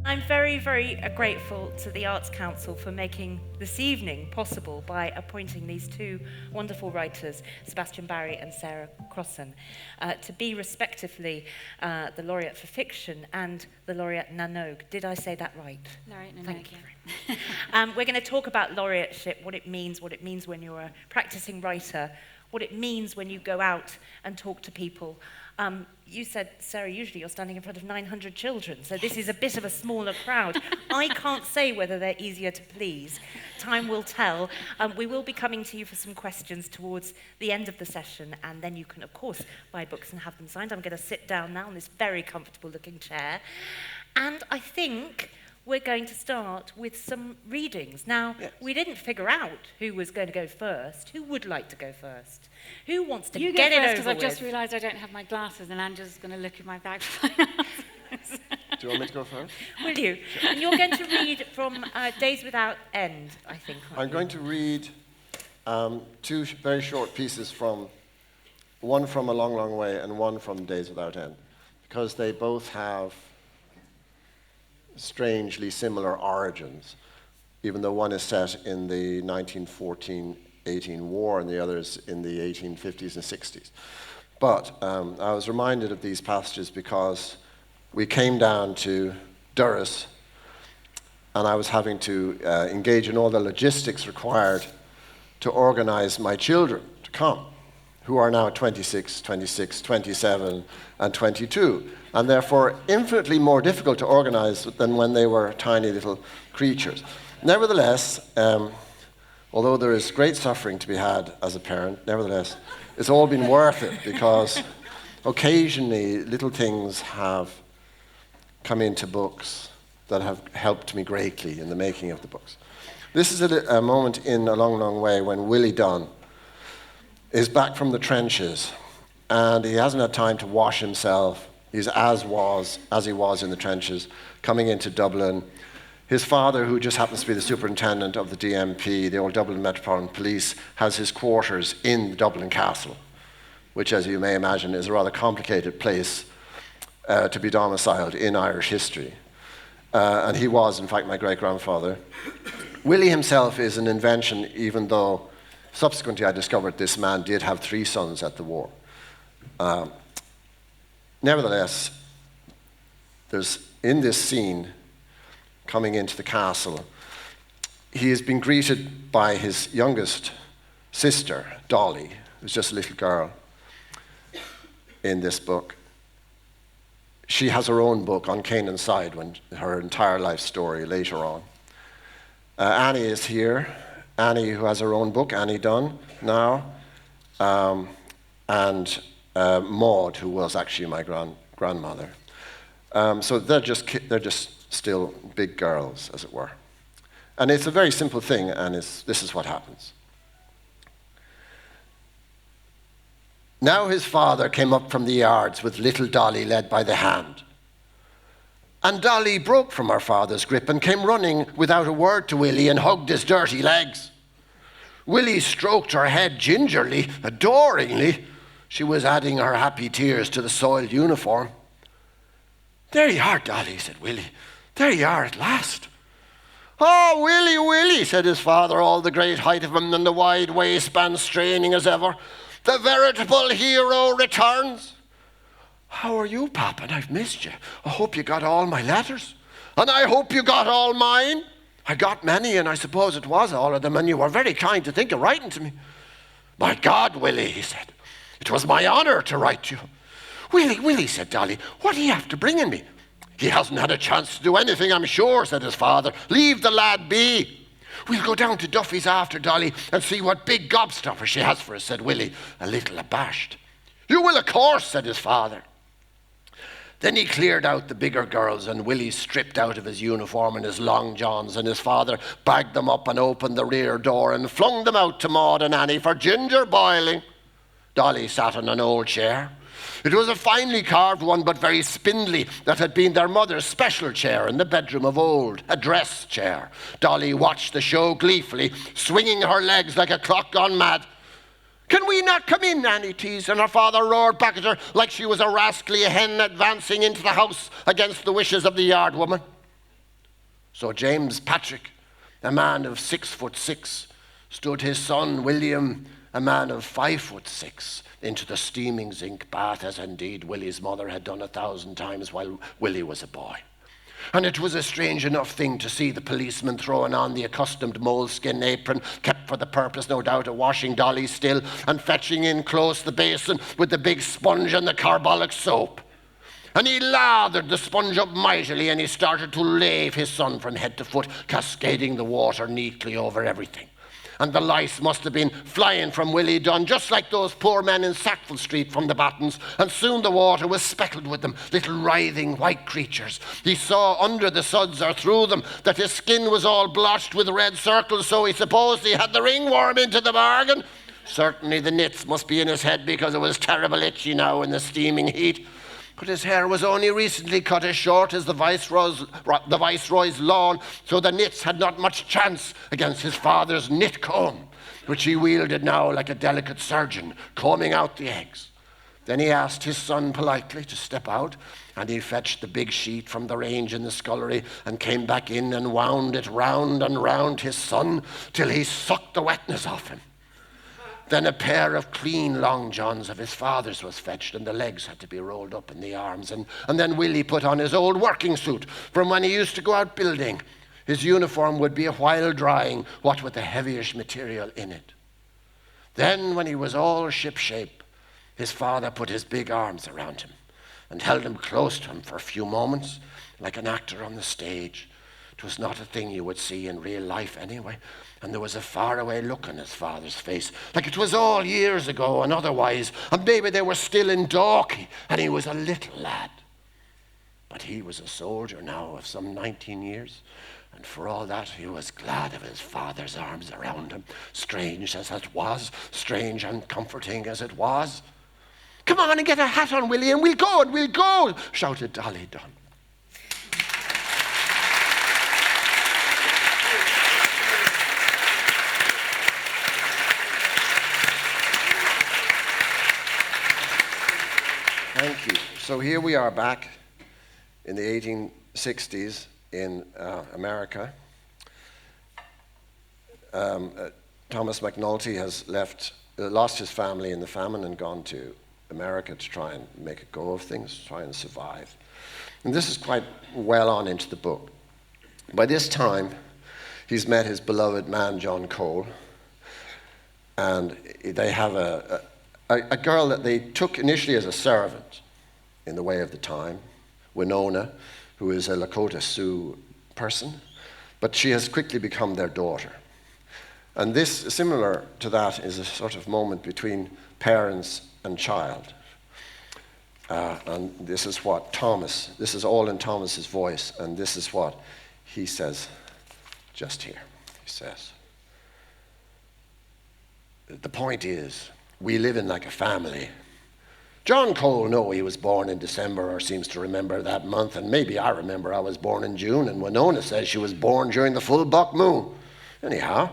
I'm very, very grateful to the Arts Council for making this evening possible by appointing these two wonderful writers, Sebastian Barry and Sarah Crossan, to be respectively the Laureate for Fiction and the Laureate Nanog. Did I say that right? Laureate Nanog. Thank you very much. We're going to talk about laureateship, what it means when you're a practicing writer, what it means when you go out and talk to people. You said, Sarah, usually you're standing in front of 900 children, so this is a bit of a smaller crowd. I can't say whether they're easier to please. Time will tell. We will be coming to you for some questions towards the end of the session, and then you can, of course, buy books and have them signed. I'm going to sit down now in this very comfortable-looking chair. And I think we're going to start with some readings. Now, yes. We didn't figure out who was going to go first. Who would like to go first? Who wants to get it over with? You go first, because I've just realised I don't have my glasses, and Andrew's going to look in my bag for my answers. Do you want me to go first? Will you? Sure. And you're going to read from Days Without End, I think. I'm going to read two very short pieces one from A Long, Long Way and one from Days Without End, because they both have strangely similar origins, even though one is set in the 1914-18 war and the other is in the 1850s and 60s. But I was reminded of these passages because we came down to Durrus and I was having to engage in all the logistics required to organize my children to come, who are now 26, 27, and 22, and therefore infinitely more difficult to organize than when they were tiny little creatures. Nevertheless, although there is great suffering to be had as a parent, nevertheless, it's all been worth it, because occasionally little things have come into books that have helped me greatly in the making of the books. This is a moment in A Long, Long Way when Willie Dunn is back from the trenches, and he hasn't had time to wash himself. He's as he was in the trenches, coming into Dublin. His father, who just happens to be the superintendent of the DMP, the old Dublin Metropolitan Police, has his quarters in Dublin Castle, which, as you may imagine, is a rather complicated place to be domiciled in Irish history. And he was, in fact, my great-grandfather. Willie himself is an invention, even though subsequently I discovered this man did have 3 sons at the war. Nevertheless, there's, in this scene, coming into the castle, he has been greeted by his youngest sister, Dolly, who's just a little girl in this book. She has her own book on Canaan's Side, when her entire life story later on. Annie is here. Annie, who has her own book, Annie Dunn, now, and Maud, who was actually my grandmother. So they're just still big girls, as it were. And it's a very simple thing, and this is what happens. Now his father came up from the yards with little Dolly led by the hand. And Dolly broke from her father's grip and came running without a word to Willie and hugged his dirty legs. Willie stroked her head gingerly, adoringly. She was adding her happy tears to the soiled uniform. "There you are, Dolly," said Willie. "There you are at last." "Oh, Willie, Willie," said his father, all the great height of him and the wide waistband straining as ever. "The veritable hero returns." "How are you, Pop? And I've missed you. I hope you got all my letters. And I hope you got all mine. I got many, and I suppose it was all of them, and you were very kind to think of writing to me." "My God, Willie," he said, "it was my honor to write you." "Willie, Willie," said Dolly, "what do you have to bring in me?" "He hasn't had a chance to do anything, I'm sure," said his father. "Leave the lad be." "We'll go down to Duffy's after, Dolly, and see what big gobstopper she has for us," said Willie, a little abashed. "You will, of course," said his father. Then he cleared out the bigger girls, and Willie stripped out of his uniform and his long johns, and his father bagged them up and opened the rear door and flung them out to Maud and Annie for ginger boiling. Dolly sat on an old chair. It was a finely carved one, but very spindly, that had been their mother's special chair in the bedroom of old, a dress chair. Dolly watched the show gleefully, swinging her legs like a clock gone mad. "Can we not come in?" Annie teased, and her father roared back at her like she was a rascally hen advancing into the house against the wishes of the yard woman. So James Patrick, a man of 6'6", stood his son William, a man of 5'6", into the steaming zinc bath, as indeed Willie's mother had done 1,000 times while Willie was a boy. And it was a strange enough thing to see the policeman throwing on the accustomed moleskin apron, kept for the purpose, no doubt, of washing Dolly still, and fetching in close the basin with the big sponge and the carbolic soap. And he lathered the sponge up mightily, and he started to lave his son from head to foot, cascading the water neatly over everything. And the lice must have been flying from Willie Dunn, just like those poor men in Sackville Street from the battens, and soon the water was speckled with them, little writhing white creatures. He saw under the suds or through them that his skin was all blotched with red circles, so he supposed he had the ringworm into the bargain. Certainly the nits must be in his head, because it was terrible itchy now in the steaming heat. But his hair was only recently cut as short as the Viceroy's lawn, so the nits had not much chance against his father's knit comb, which he wielded now like a delicate surgeon, combing out the eggs. Then he asked his son politely to step out, and he fetched the big sheet from the range in the scullery and came back in and wound it round and round his son till he sucked the wetness off him. Then a pair of clean long johns of his father's was fetched, and the legs had to be rolled up in the arms. And then Willie put on his old working suit from when he used to go out building. His uniform would be a while drying, what with the heavyish material in it. Then, when he was all shipshape, his father put his big arms around him and held him close to him for a few moments, like an actor on the stage. It was not a thing you would see in real life anyway. And there was a faraway look on his father's face, like it was all years ago and otherwise, and maybe they were still in Dalkey, and he was a little lad. But he was a soldier now of some 19 years, and for all that he was glad of his father's arms around him, strange as it was, strange and comforting as it was. "Come on and get a hat on, Willie, and we'll go," shouted Dolly Dunn. Thank you. So here we are back in the 1860s in America. Thomas McNulty has lost his family in the famine and gone to America to try and make a go of things, try and survive. And this is quite well on into the book. By this time, he's met his beloved man, John Cole, and they have a girl that they took initially as a servant in the way of the time, Winona, who is a Lakota Sioux person, but she has quickly become their daughter. And this, similar to that, is a sort of moment between parents and child. And this is what this is all in Thomas's voice, and this is what he says just here. He says, "The point is, we live in like a family. John Cole know he was born in December, or seems to remember that month, and maybe I remember I was born in June, and Winona says she was born during the full buck moon. Anyhow,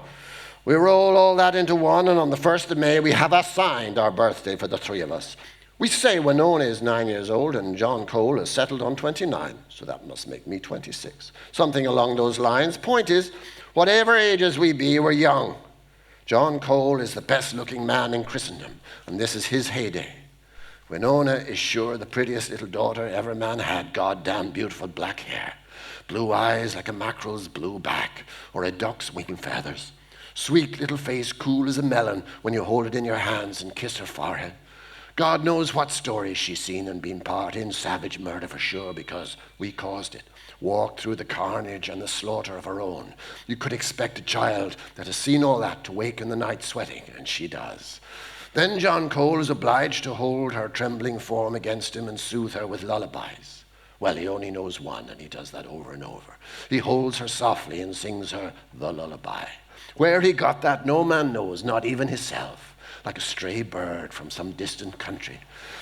we roll all that into one, and on the 1st of May we have assigned our birthday for the three of us. We say Winona is 9 years old, and John Cole is settled on 29, so that must make me 26. Something along those lines. Point is, whatever ages we be, we're young. John Cole is the best-looking man in Christendom, and this is his heyday. Winona is sure the prettiest little daughter ever man had, goddamn beautiful black hair, blue eyes like a mackerel's blue back, or a duck's wing feathers, sweet little face cool as a melon when you hold it in your hands and kiss her forehead. God knows what stories she's seen and been part in, savage murder for sure, because we caused it. Walked through the carnage and the slaughter of her own. You could expect a child that has seen all that to wake in the night sweating, and she does. Then John Cole is obliged to hold her trembling form against him and soothe her with lullabies. Well, he only knows one, and he does that over and over. He holds her softly and sings her the lullaby. Where he got that, no man knows, not even himself. like a stray bird from some distant country.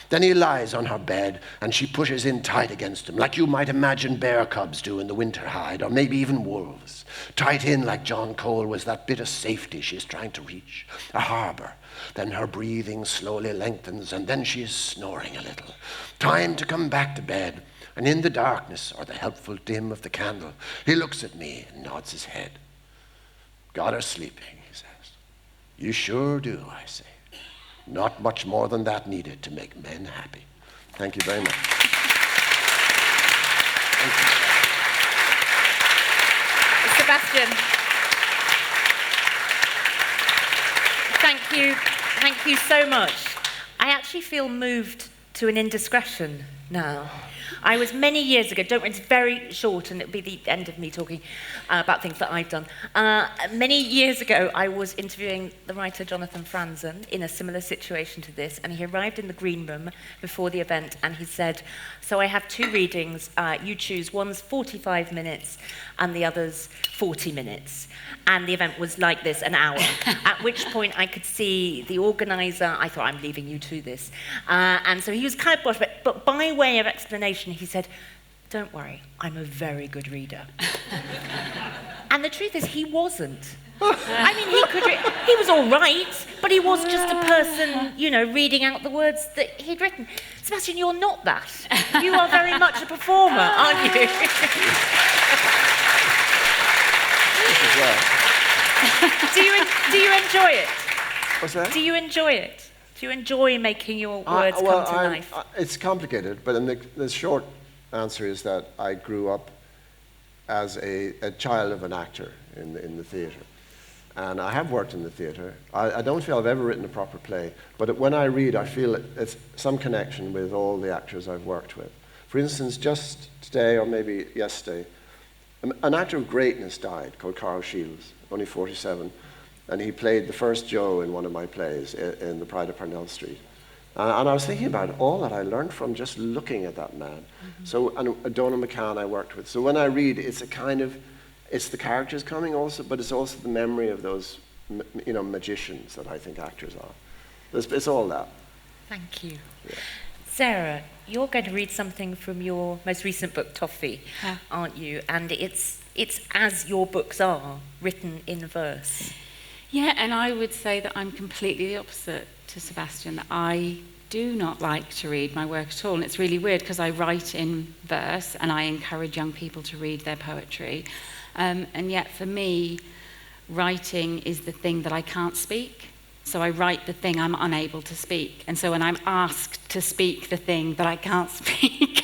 Then he lies on her bed, and she pushes in tight against him, like you might imagine bear cubs do in the winter hide, or maybe even wolves. Tight in like John Cole was that bit of safety she's trying to reach, a harbour. Then her breathing slowly lengthens, and then she is snoring a little. Time to come back to bed, and in the darkness, or the helpful dim of the candle, he looks at me and nods his head. Got her sleeping, he says. You sure do, I say. Not much more than that needed to make men happy. Thank you very much. Thank you. Sebastian, thank you so much. I actually feel moved to an indiscretion now. I was many years ago, don't worry, it's very short and it'll be the end of me talking about things that I've done. Many years ago, I was interviewing the writer Jonathan Franzen in a similar situation to this, and he arrived in the green room before the event and he said, so I have 2 readings, you choose, one's 45 minutes and the other's 40 minutes. And the event was like this, an hour, at which point I could see the organizer. I thought, I'm leaving you to this. And so he was kind of brushed, but by way of explanation, he said, don't worry, I'm a very good reader. And the truth is, he wasn't. I mean, he was all right, but he was just a person, reading out the words that he'd written. Sebastian, you're not that. You are very much a performer, aren't you? Do you enjoy it? What's that? Do you enjoy it? Do you enjoy making your words come to life? It's complicated, but the short answer is that I grew up as a child of an actor in the theatre. And I have worked in the theatre. I don't feel I've ever written a proper play, but when I read, I feel it's some connection with all the actors I've worked with. For instance, just today, or maybe yesterday, an actor of greatness died called Carl Shields, only 47, and he played the first Joe in one of my plays in The Pride of Parnell Street. And I was thinking about all that I learned from just looking at that man. Mm-hmm. So, and Donna McCann I worked with. So when I read, it's the characters coming also, but it's also the memory of those, magicians that I think actors are. It's all that. Thank you. Yeah. Sarah, you're going to read something from your most recent book, Toffee, aren't you? And it's as your books are, written in verse. Yeah, and I would say that I'm completely the opposite to Sebastian, that I do not like to read my work at all. And it's really weird because I write in verse and I encourage young people to read their poetry. And yet for me, writing is the thing that I can't speak. So I write the thing I'm unable to speak. And so when I'm asked to speak the thing that I can't speak,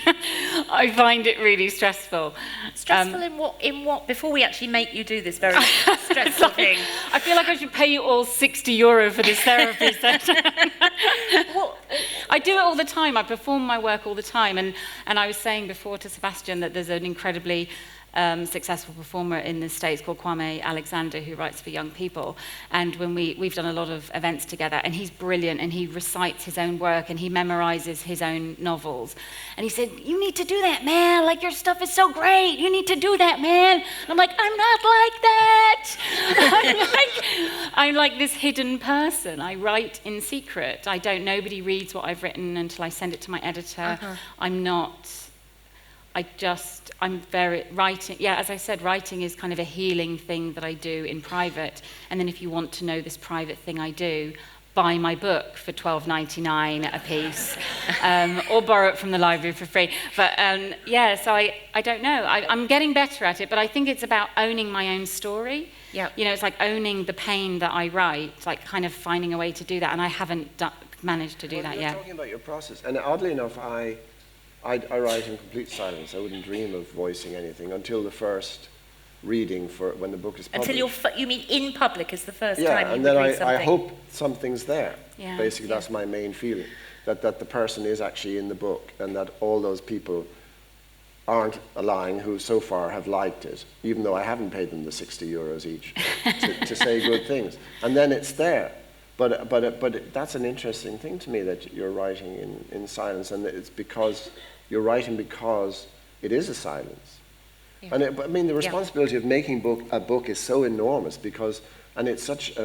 I find it really stressful. Stressful in what? Before we actually make you do this very stressful thing. I feel like I should pay you all €60 for this therapy session. I do it all the time. I perform my work all the time. And I was saying before to Sebastian that there's an incredibly successful performer in the States called Kwame Alexander who writes for young people, and when we've done a lot of events together, and he's brilliant and he recites his own work and he memorizes his own novels, and he said, you need to do that, man, like your stuff is so great, you need to do that, man. And I'm like, I'm not like that. I'm like this hidden person. I write in secret. Nobody reads what I've written until I send it to my editor. As I said, writing is kind of a healing thing that I do in private. And then if you want to know this private thing I do, buy my book for $12.99 a piece, or borrow it from the library for free. But so I don't know. I'm getting better at it, but I think it's about owning my own story. Yeah. It's like owning the pain that I write, like kind of finding a way to do that. And I haven't managed to do that yet. You're talking about your process. And oddly enough, I write in complete silence. I wouldn't dream of voicing anything until the first reading for when the book is published. Until you mean in public is the first time you and then read something? I hope something's there. Yeah, Basically, that's my main feeling, that the person is actually in the book, and that all those people aren't lying who so far have liked it, even though I haven't paid them the €60 each to say good things. And then it's there. But that's an interesting thing to me, that you're writing in silence, and it's because you're writing because it is a silence. Yeah. And the responsibility of making a book is so enormous, because, and it's such,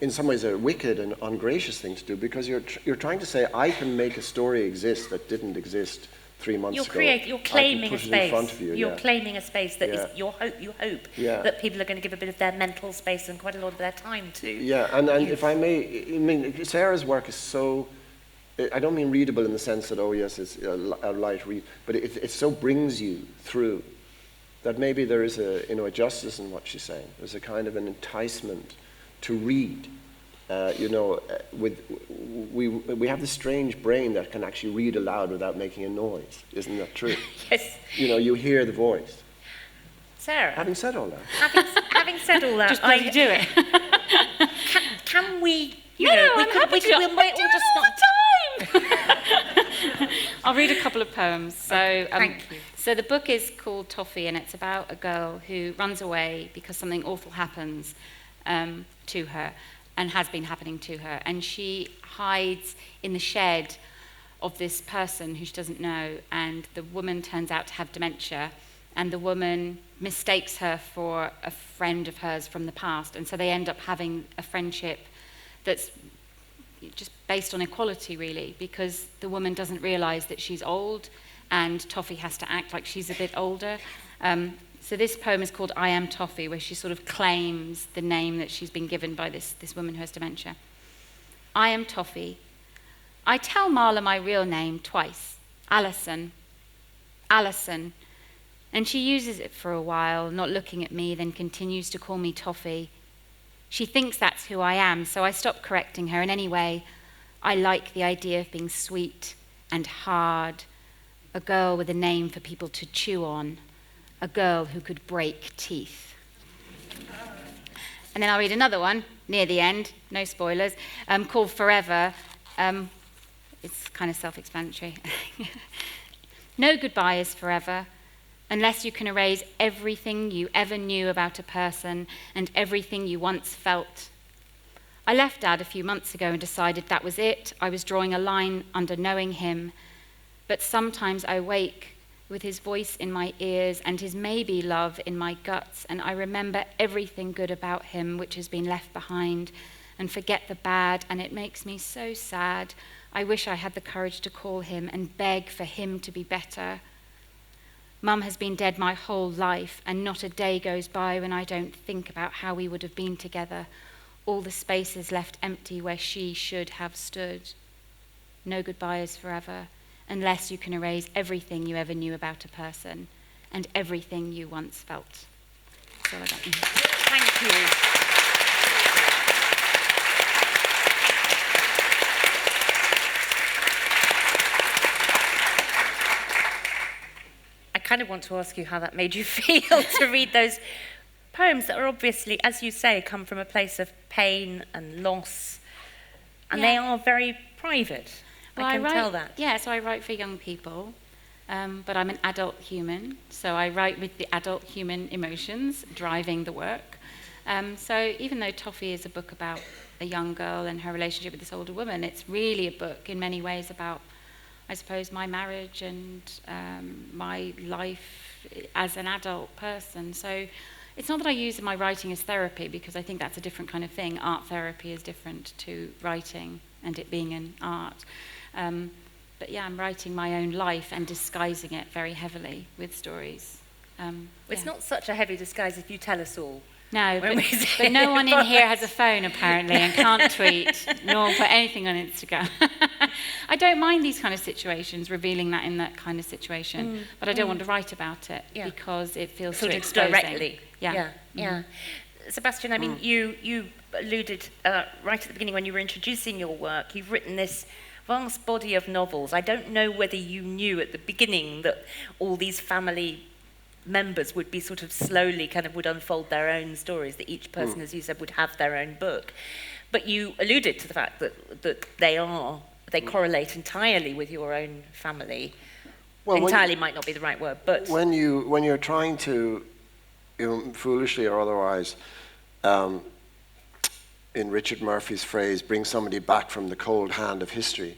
in some ways a wicked and ungracious thing to do, because you're trying to say, I can make a story exist that didn't exist 3 months ago. You're claiming a space. In front of you, you're claiming a space that is you hope that people are going to give a bit of their mental space and quite a lot of their time to. Yeah, and if I may, Sarah's work is so, I don't mean readable in the sense that, oh yes, it's a light read, but it so brings you through that maybe there is a justice in what she's saying. There's a kind of an enticement to read. We have this strange brain that can actually read aloud without making a noise. Isn't that true? Yes. You hear the voice. Sarah. Having said all that. Having said all that, just bloody do it. Can we? I'm happy to. We might all just all the time. I'll read a couple of poems. So, thank you. So the book is called Toffee, and it's about a girl who runs away because something awful happens to her, and has been happening to her. And she hides in the shed of this person who she doesn't know, and the woman turns out to have dementia, and the woman mistakes her for a friend of hers from the past, and so they end up having a friendship that's just based on equality, really, because the woman doesn't realize that she's old, and Toffee has to act like she's a bit older. So this poem is called I Am Toffee, where she sort of claims the name that she's been given by this woman who has dementia. I am Toffee. I tell Marla my real name twice, Alison. Alison. And she uses it for a while, not looking at me, then continues to call me Toffee. She thinks that's who I am, so I stop correcting her. And anyway, I like the idea of being sweet and hard, a girl with a name for people to chew on, a girl who could break teeth. And then I'll read another one near the end, no spoilers, called Forever. It's kind of self-explanatory. No goodbye is forever, unless you can erase everything you ever knew about a person and everything you once felt. I left Dad a few months ago and decided that was it. I was drawing a line under knowing him. But sometimes I wake with his voice in my ears and his maybe love in my guts, and I remember everything good about him which has been left behind and forget the bad, and it makes me so sad. I wish I had the courage to call him and beg for him to be better. Mum has been dead my whole life, and not a day goes by when I don't think about how we would have been together, all the spaces left empty where she should have stood. No goodbye is forever, unless you can erase everything you ever knew about a person and everything you once felt. That's all I got. Thank you. I kind of want to ask you how that made you feel to read those poems that are obviously, as you say, come from a place of pain and loss, and they are very private. Well, I can tell that. Yeah, so I write for young people, but I'm an adult human, so I write with the adult human emotions driving the work. So even though Toffee is a book about a young girl and her relationship with this older woman, it's really a book in many ways about, I suppose, my marriage and my life as an adult person. So it's not that I use my writing as therapy, because I think that's a different kind of thing. Art therapy is different to writing and it being an art. But yeah, I'm writing my own life and disguising it very heavily with stories. It's not such a heavy disguise if you tell us all. No, but no one in here has a phone apparently and can't tweet nor put anything on Instagram. I don't mind these kind of situations, revealing that in that kind of situation, but I don't want to write about it because it feels sort too of exposing. directly. Yeah. Sebastian, I mean, you alluded right at the beginning when you were introducing your work, you've written this vast body of novels. I don't know whether you knew at the beginning that all these family members would be sort of slowly kind of would unfold their own stories, that each person, as you said, would have their own book. But you alluded to the fact that they correlate entirely with your own family. Well, entirely might not be the right word, but when you're trying to, foolishly or otherwise, in Richard Murphy's phrase, bring somebody back from the cold hand of history,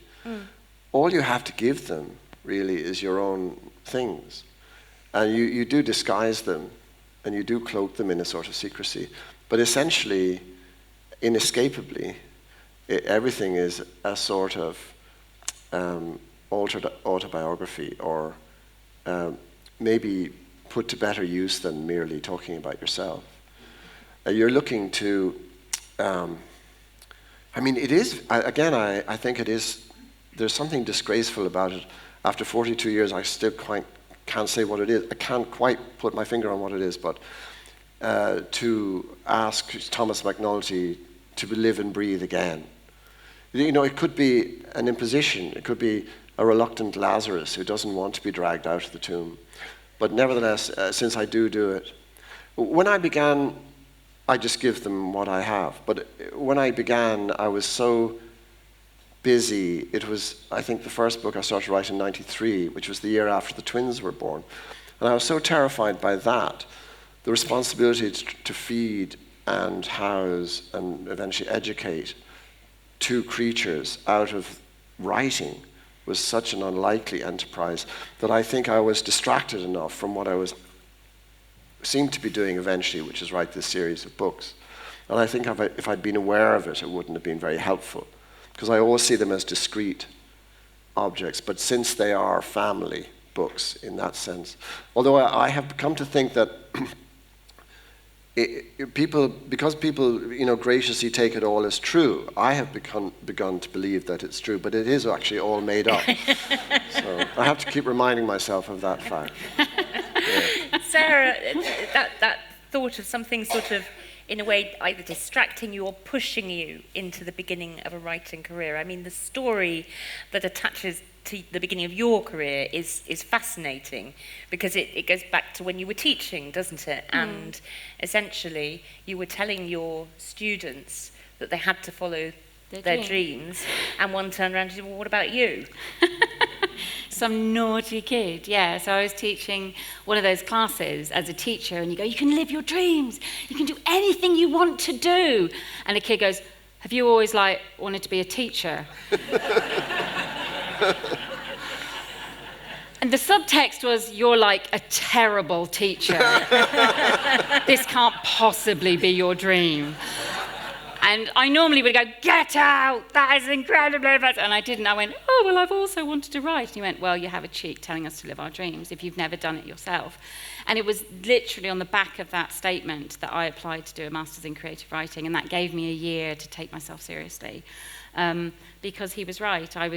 all you have to give them really is your own things. And you do disguise them, and you do cloak them in a sort of secrecy. But essentially, inescapably, everything is a sort of altered autobiography, or maybe put to better use than merely talking about yourself. You're looking to, I mean, it is, I think it is, there's something disgraceful about it. After 42 years, I still can't say what it is. I can't quite put my finger on what it is, but to ask Thomas McNulty to live and breathe again. You know, it could be an imposition. It could be a reluctant Lazarus who doesn't want to be dragged out of the tomb. But nevertheless, since I do it, when I began, I just give them what I have. But when I began, I was so busy. It was, I think, the first book I started writing in '93, which was the year after the twins were born. And I was so terrified by that, the responsibility to feed and house and eventually educate two creatures out of writing was such an unlikely enterprise that I think I was distracted enough from what I seemed to be doing eventually, which is write this series of books. And I think if I'd been aware of it, it wouldn't have been very helpful, because I always see them as discrete objects, but since they are family books in that sense. Although I have come to think that because people, you know, graciously take it all as true, I have begun to believe that it's true, but it is actually all made up. So I have to keep reminding myself of that fact. Yeah. Sarah, that thought of something sort of, in a way, either distracting you or pushing you into the beginning of a writing career. I mean, the story that attaches to the beginning of your career is fascinating, because it goes back to when you were teaching, doesn't it? And essentially, you were telling your students that they had to follow their dreams, and one turned around and said, well, what about you? Some naughty kid, yeah. So I was teaching one of those classes as a teacher, and you go, you can live your dreams, you can do anything you want to do. And the kid goes, have you always wanted to be a teacher? And the subtext was, you're like a terrible teacher. This can't possibly be your dream. And I normally would go, get out, that is incredibly advanced. And I didn't. I went, oh, well, I've also wanted to write. And he went, well, you have a cheek telling us to live our dreams if you've never done it yourself. And it was literally on the back of that statement that I applied to do a master's in creative writing. And that gave me a year to take myself seriously. Because he was right. I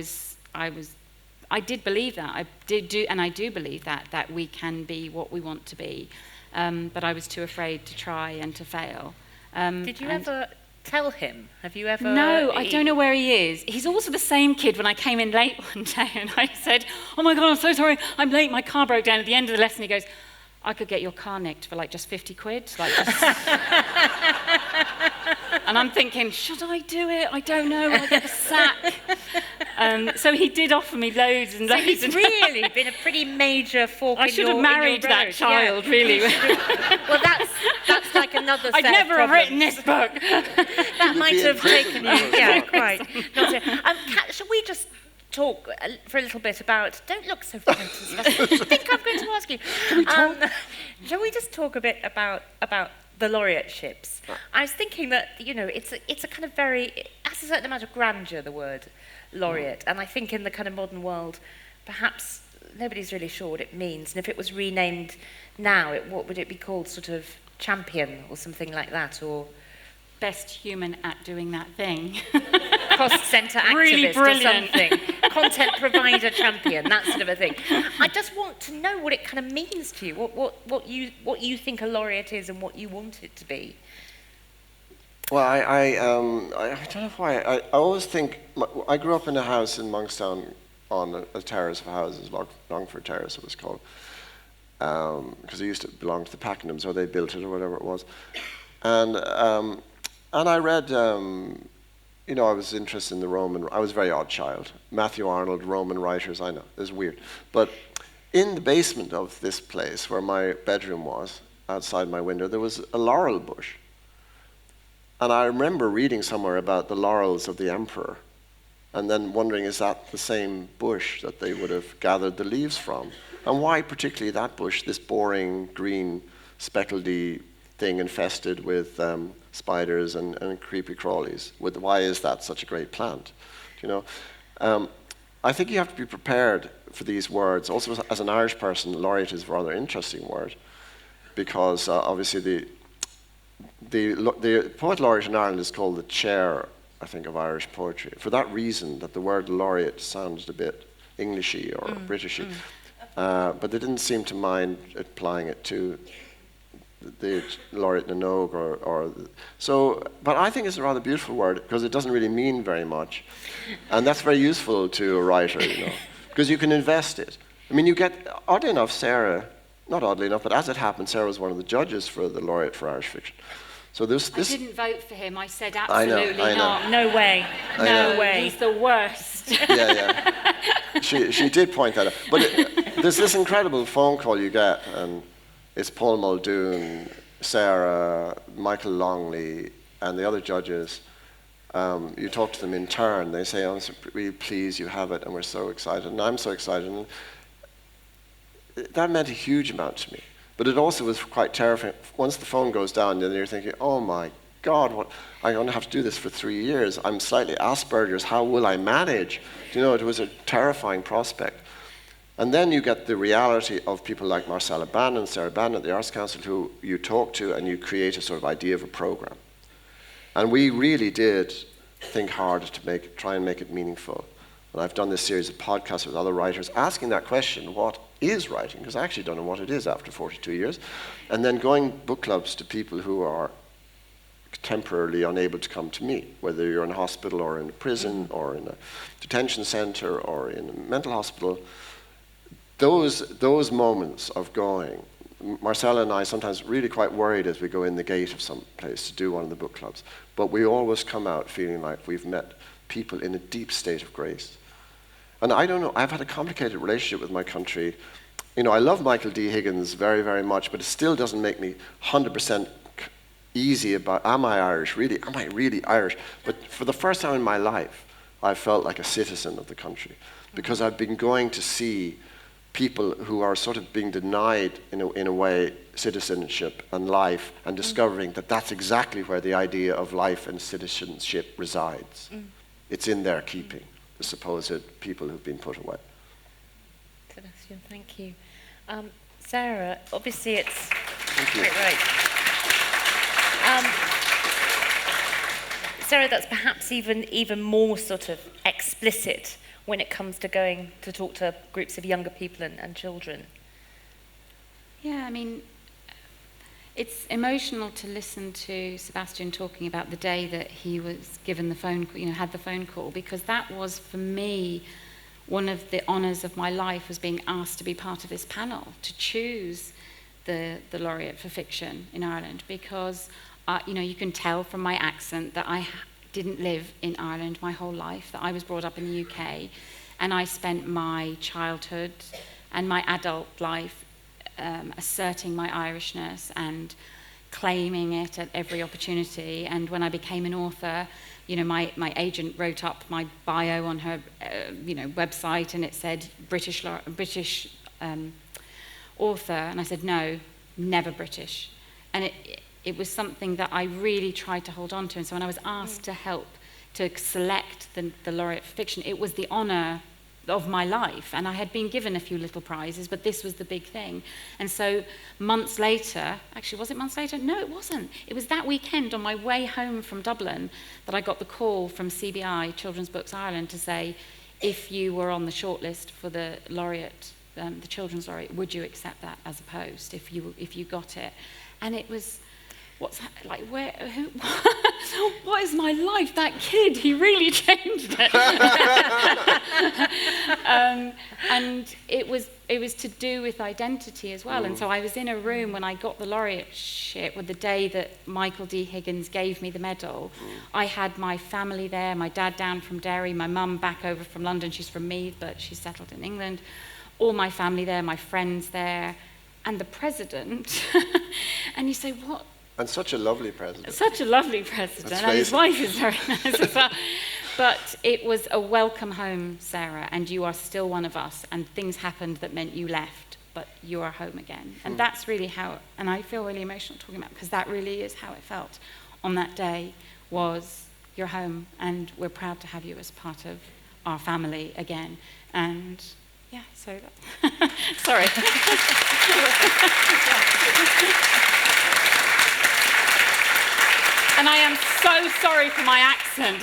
did believe that. I do believe that we can be what we want to be. But I was too afraid to try and to fail. Did you ever tell him? Have you ever? No, I don't know where he is. He's also the same kid when I came in late one day and I said, oh my God, I'm so sorry, I'm late, my car broke down. At the end of the lesson he goes, I could get your car nicked for just 50 quid. And I'm thinking, should I do it? I don't know, will I get a sack? So he did offer me loads and loads. So he's really been a pretty major fork in your road. I should have married that child, really. Well, that's like another set I'd never have written this book. That might have taken you, yeah, quite. Shall we just talk for a little bit about, don't look so frightened, I think I'm going to ask you. Shall we just talk a bit about the laureateships? I was thinking that, you know, it's a kind of it has a certain amount of grandeur, the word laureate, and I think in the kind of modern world, perhaps nobody's really sure what it means, and if it was renamed now, what would it be called, sort of champion or something like that, or best human at doing that thing. Cost centre activist really brilliant. Or something. Content provider champion, that sort of a thing. I just want to know what it kind of means to you, what you think a laureate is and what you want it to be. Well, I don't know why. I always think, I grew up in a house in Monkstown on a terrace of houses, Longford Terrace it was called, because it used to belong to the Pakenhams, or they built it or whatever it was. And I read, you know, I was interested in I was a very odd child. Matthew Arnold, Roman writers, I know, it's weird. But in the basement of this place where my bedroom was, outside my window, there was a laurel bush. And I remember reading somewhere about the laurels of the emperor, and then wondering, is that the same bush that they would have gathered the leaves from? And why particularly that bush, this boring, green, speckledy, thing infested with spiders and creepy crawlies. Why is that such a great plant? Do you know? I think you have to be prepared for these words. Also, as an Irish person, laureate is a rather interesting word, because obviously the poet laureate in Ireland is called the chair, I think, of Irish poetry. For that reason, that the word laureate sounded a bit Englishy or Britishy, but they didn't seem to mind applying it to the laureate Nanog but I think it's a rather beautiful word because it doesn't really mean very much, and that's very useful to a writer, you know, because you can invest it. I mean, you get, oddly enough, Sarah, not oddly enough, but as it happened, Sarah was one of the judges for the laureate for Irish fiction. So this I didn't vote for him. I said I know. not. No way. No way. He's the worst. Yeah. She did point that out. But there's this incredible phone call you get, and it's Paul Muldoon, Sarah, Michael Longley, and the other judges. You talk to them in turn. They say, "I'm so really pleased you have it, and we're so excited." And I'm so excited. And that meant a huge amount to me. But it also was quite terrifying. Once the phone goes down, then you're thinking, oh my God, I'm going to have to do this for 3 years. I'm slightly Asperger's. How will I manage? You know, it was a terrifying prospect. And then you get the reality of people like Marcella Bannon, Sarah Bannon at the Arts Council, who you talk to and you create a sort of idea of a program. And we really did think hard to try and make it meaningful. And I've done this series of podcasts with other writers asking that question, what is writing? Because I actually don't know what it is after 42 years. And then going book clubs to people who are temporarily unable to come to me, whether you're in a hospital or in a prison or in a detention center or in a mental hospital. Those moments of going, Marcella and I sometimes really quite worried as we go in the gate of some place to do one of the book clubs, but we always come out feeling like we've met people in a deep state of grace. And I don't know, I've had a complicated relationship with my country. You know, I love Michael D. Higgins very, very much, but it still doesn't make me 100% easy about, am I Irish, really? Am I really Irish? But for the first time in my life, I felt like a citizen of the country, because I've been going to see people who are sort of being denied, in a way, citizenship and life, and discovering that that's exactly where the idea of life and citizenship resides. It's in their keeping, the supposed people who've been put away. Sebastian, thank you. Sarah, obviously it's... Thank you. Right. Sarah, that's perhaps even more sort of explicit when it comes to going to talk to groups of younger people and children. Yeah, I mean, it's emotional to listen to Sebastian talking about the day that he was given the phone, had the phone call, because that was, for me, one of the honours of my life, was being asked to be part of this panel, to choose the laureate for fiction in Ireland, because, you can tell from my accent that I didn't live in Ireland my whole life, that I was brought up in the UK, and I spent my childhood and my adult life asserting my Irishness and claiming it at every opportunity. And when I became an author, my agent wrote up my bio on her website, and it said British author, and I said no, never British. And it was something that I really tried to hold on to. And so when I was asked to help to select the laureate for fiction, it was the honour of my life. And I had been given a few little prizes, but this was the big thing. And so months later, actually, was it months later? No, it wasn't. It was that weekend on my way home from Dublin that I got the call from CBI, Children's Books Ireland, to say, if you were on the shortlist for the laureate, the children's laureate, would you accept that as a post if you got it? And it was... what is my life? That kid, he really changed it. And it was to do with identity as well. And so I was in a room when I got the laureateship, with the day that Michael D. Higgins gave me the medal. I had my family there, my dad down from Derry, my mum back over from London. She's from Meath, but she's settled in England. All my family there, my friends there, and the president. And you say, what? And such a lovely president. Such a lovely president, and his wife is very nice as well. But it was a welcome home, Sarah, and you are still one of us, and things happened that meant you left. but you are home again. And that's really how, and I feel really emotional talking about it, because that really is how it felt on that day, was you're home and we're proud to have you as part of our family again. And yeah, so sorry. And I am so sorry for my accent.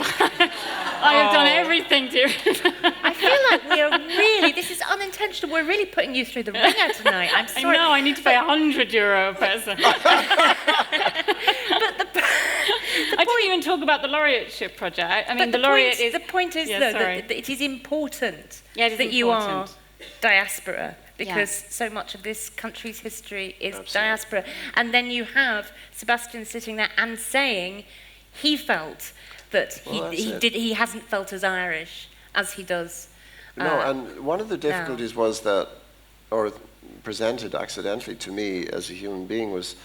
I have done everything to... I feel like we are really, this is unintentional, we're really putting you through the ringer tonight. I'm sorry. I know, I need to pay €100 a person. But I didn't even talk about the Laureateship project. I mean, the Laureate is... The point is, though, that it is important that you are diaspora, because so much of this country's history is diaspora. And then you have Sebastian sitting there and saying he felt that he hasn't felt as Irish as he does No, and one of the difficulties was that, or presented accidentally to me as a human being, was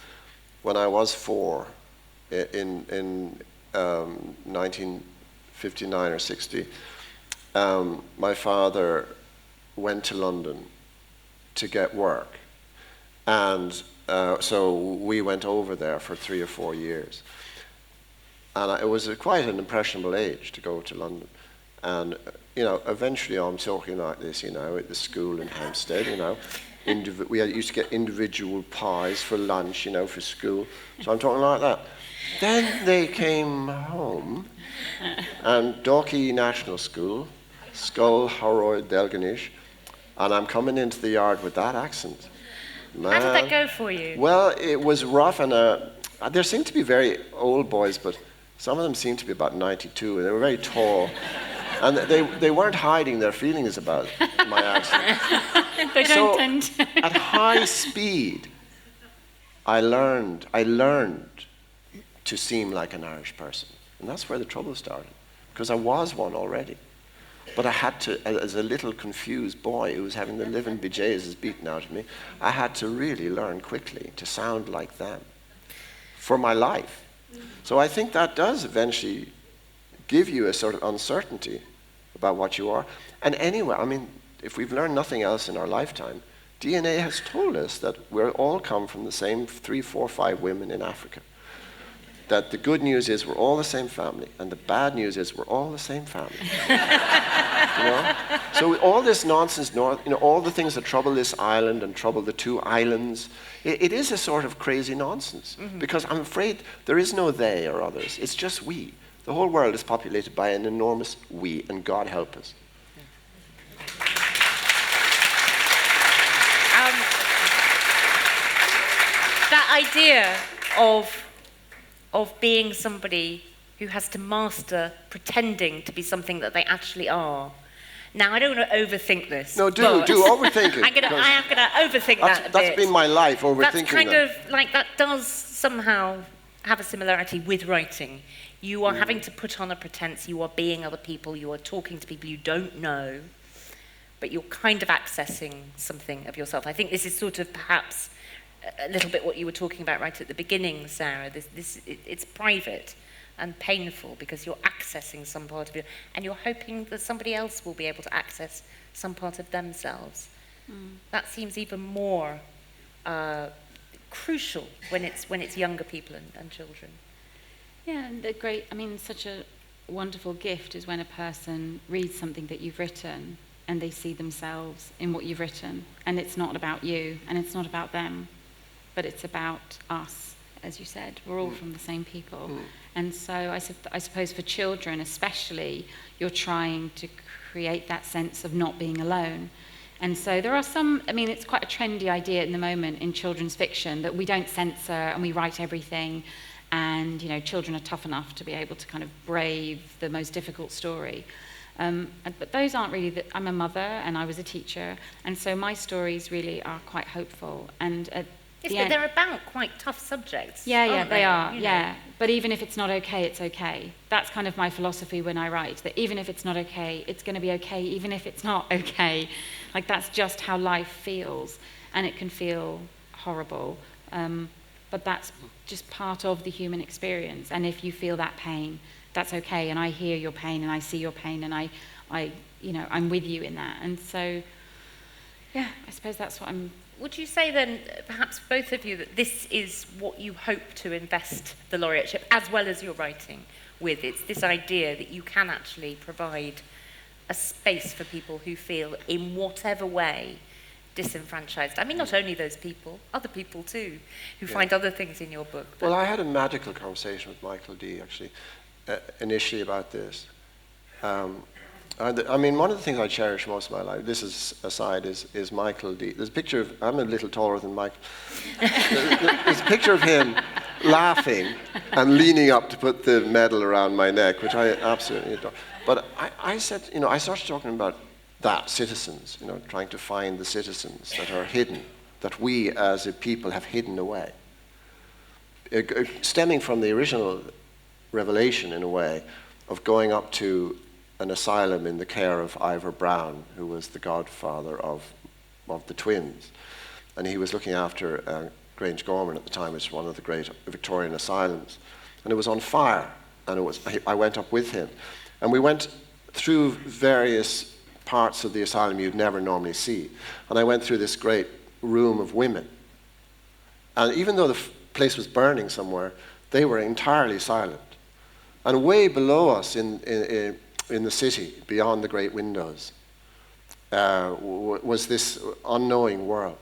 when I was 4 in 1959 or 60, my father went to London to get work, and so we went over there for 3 or 4 years, and it was quite an impressionable age to go to London. And eventually I'm talking like this, at the school in Hampstead, we used to get individual pies for lunch, for school, so I'm talking like that. Then they came home, and Dalkey National School, Skull, Harrow, Delganish, and I'm coming into the yard with that accent. Man. How did that go for you? Well, it was rough, and there seemed to be very old boys, but some of them seemed to be about 92, and they were very tall. And they weren't hiding their feelings about my accent. They don't tend to. At high speed, I learned to seem like an Irish person. And that's where the trouble started, because I was one already. But I had to, as a little confused boy who was having the living bejesus beaten out of me, I had to really learn quickly to sound like them for my life. So I think that does eventually give you a sort of uncertainty about what you are. And anyway, if we've learned nothing else in our lifetime, DNA has told us that we all come from the same 3, 4, 5 women in Africa. That the good news is we're all the same family, and the bad news is we're all the same family. So all this nonsense, all the things that trouble this island and trouble the 2 islands, it is a sort of crazy nonsense. Because I'm afraid there is no they or others. It's just we. The whole world is populated by an enormous we, and God help us. That idea of being somebody who has to master pretending to be something that they actually are. Now, I don't want to overthink this. No, do overthink it. I am going to overthink that a bit. That's been my life, overthinking that. That's kind of like, that does somehow have a similarity with writing. You are having to put on a pretense, you are being other people, you are talking to people you don't know, but you're kind of accessing something of yourself. I think this is sort of perhaps a little bit what you were talking about right at the beginning, Sarah. It's private and painful because you're accessing some part of you, and you're hoping that somebody else will be able to access some part of themselves. That seems even more crucial when it's younger people and children. Yeah, and such a wonderful gift is when a person reads something that you've written and they see themselves in what you've written, and it's not about you and it's not about them, but it's about us, as you said. We're all from the same people. And so I suppose for children especially, you're trying to create that sense of not being alone. And so there are some, it's quite a trendy idea in the moment in children's fiction that we don't censor and we write everything, and children are tough enough to be able to kind of brave the most difficult story. But those aren't really, I'm a mother and I was a teacher, and so my stories really are quite hopeful. And yes, but they're about quite tough subjects. Yeah, they are, yeah. But even if it's not okay, it's okay. That's kind of my philosophy when I write, that even if it's not okay, it's going to be okay, even if it's not okay. Like, that's just how life feels, and it can feel horrible. But that's just part of the human experience. And if you feel that pain, that's okay. And I hear your pain, and I see your pain, and I'm with you in that. And so, yeah, I suppose that's what I'm would you say then, perhaps both of you, that this is what you hope to invest the laureateship, as well as your writing, with? It's this idea that you can actually provide a space for people who feel, in whatever way, disenfranchised. I mean, not only those people, other people too, who find other things in your book. Well, I had a magical conversation with Michael D. actually, initially about this. I mean, one of the things I cherish most of my life, this is aside, is Michael D. There's a picture of, I'm a little taller than Michael. There's a picture of him laughing and leaning up to put the medal around my neck, which I absolutely adore. But I said, I started talking about that, citizens, trying to find the citizens that are hidden, that we as a people have hidden away. Stemming from the original revelation, in a way, of going up to an asylum in the care of Ivor Browne, who was the godfather of the twins. And he was looking after Grange Gorman at the time, which was one of the great Victorian asylums. And it was on fire, and I went up with him. And we went through various parts of the asylum you'd never normally see. And I went through this great room of women. And even though the place was burning somewhere, they were entirely silent. And way below us in the city, beyond the great windows, was this unknowing world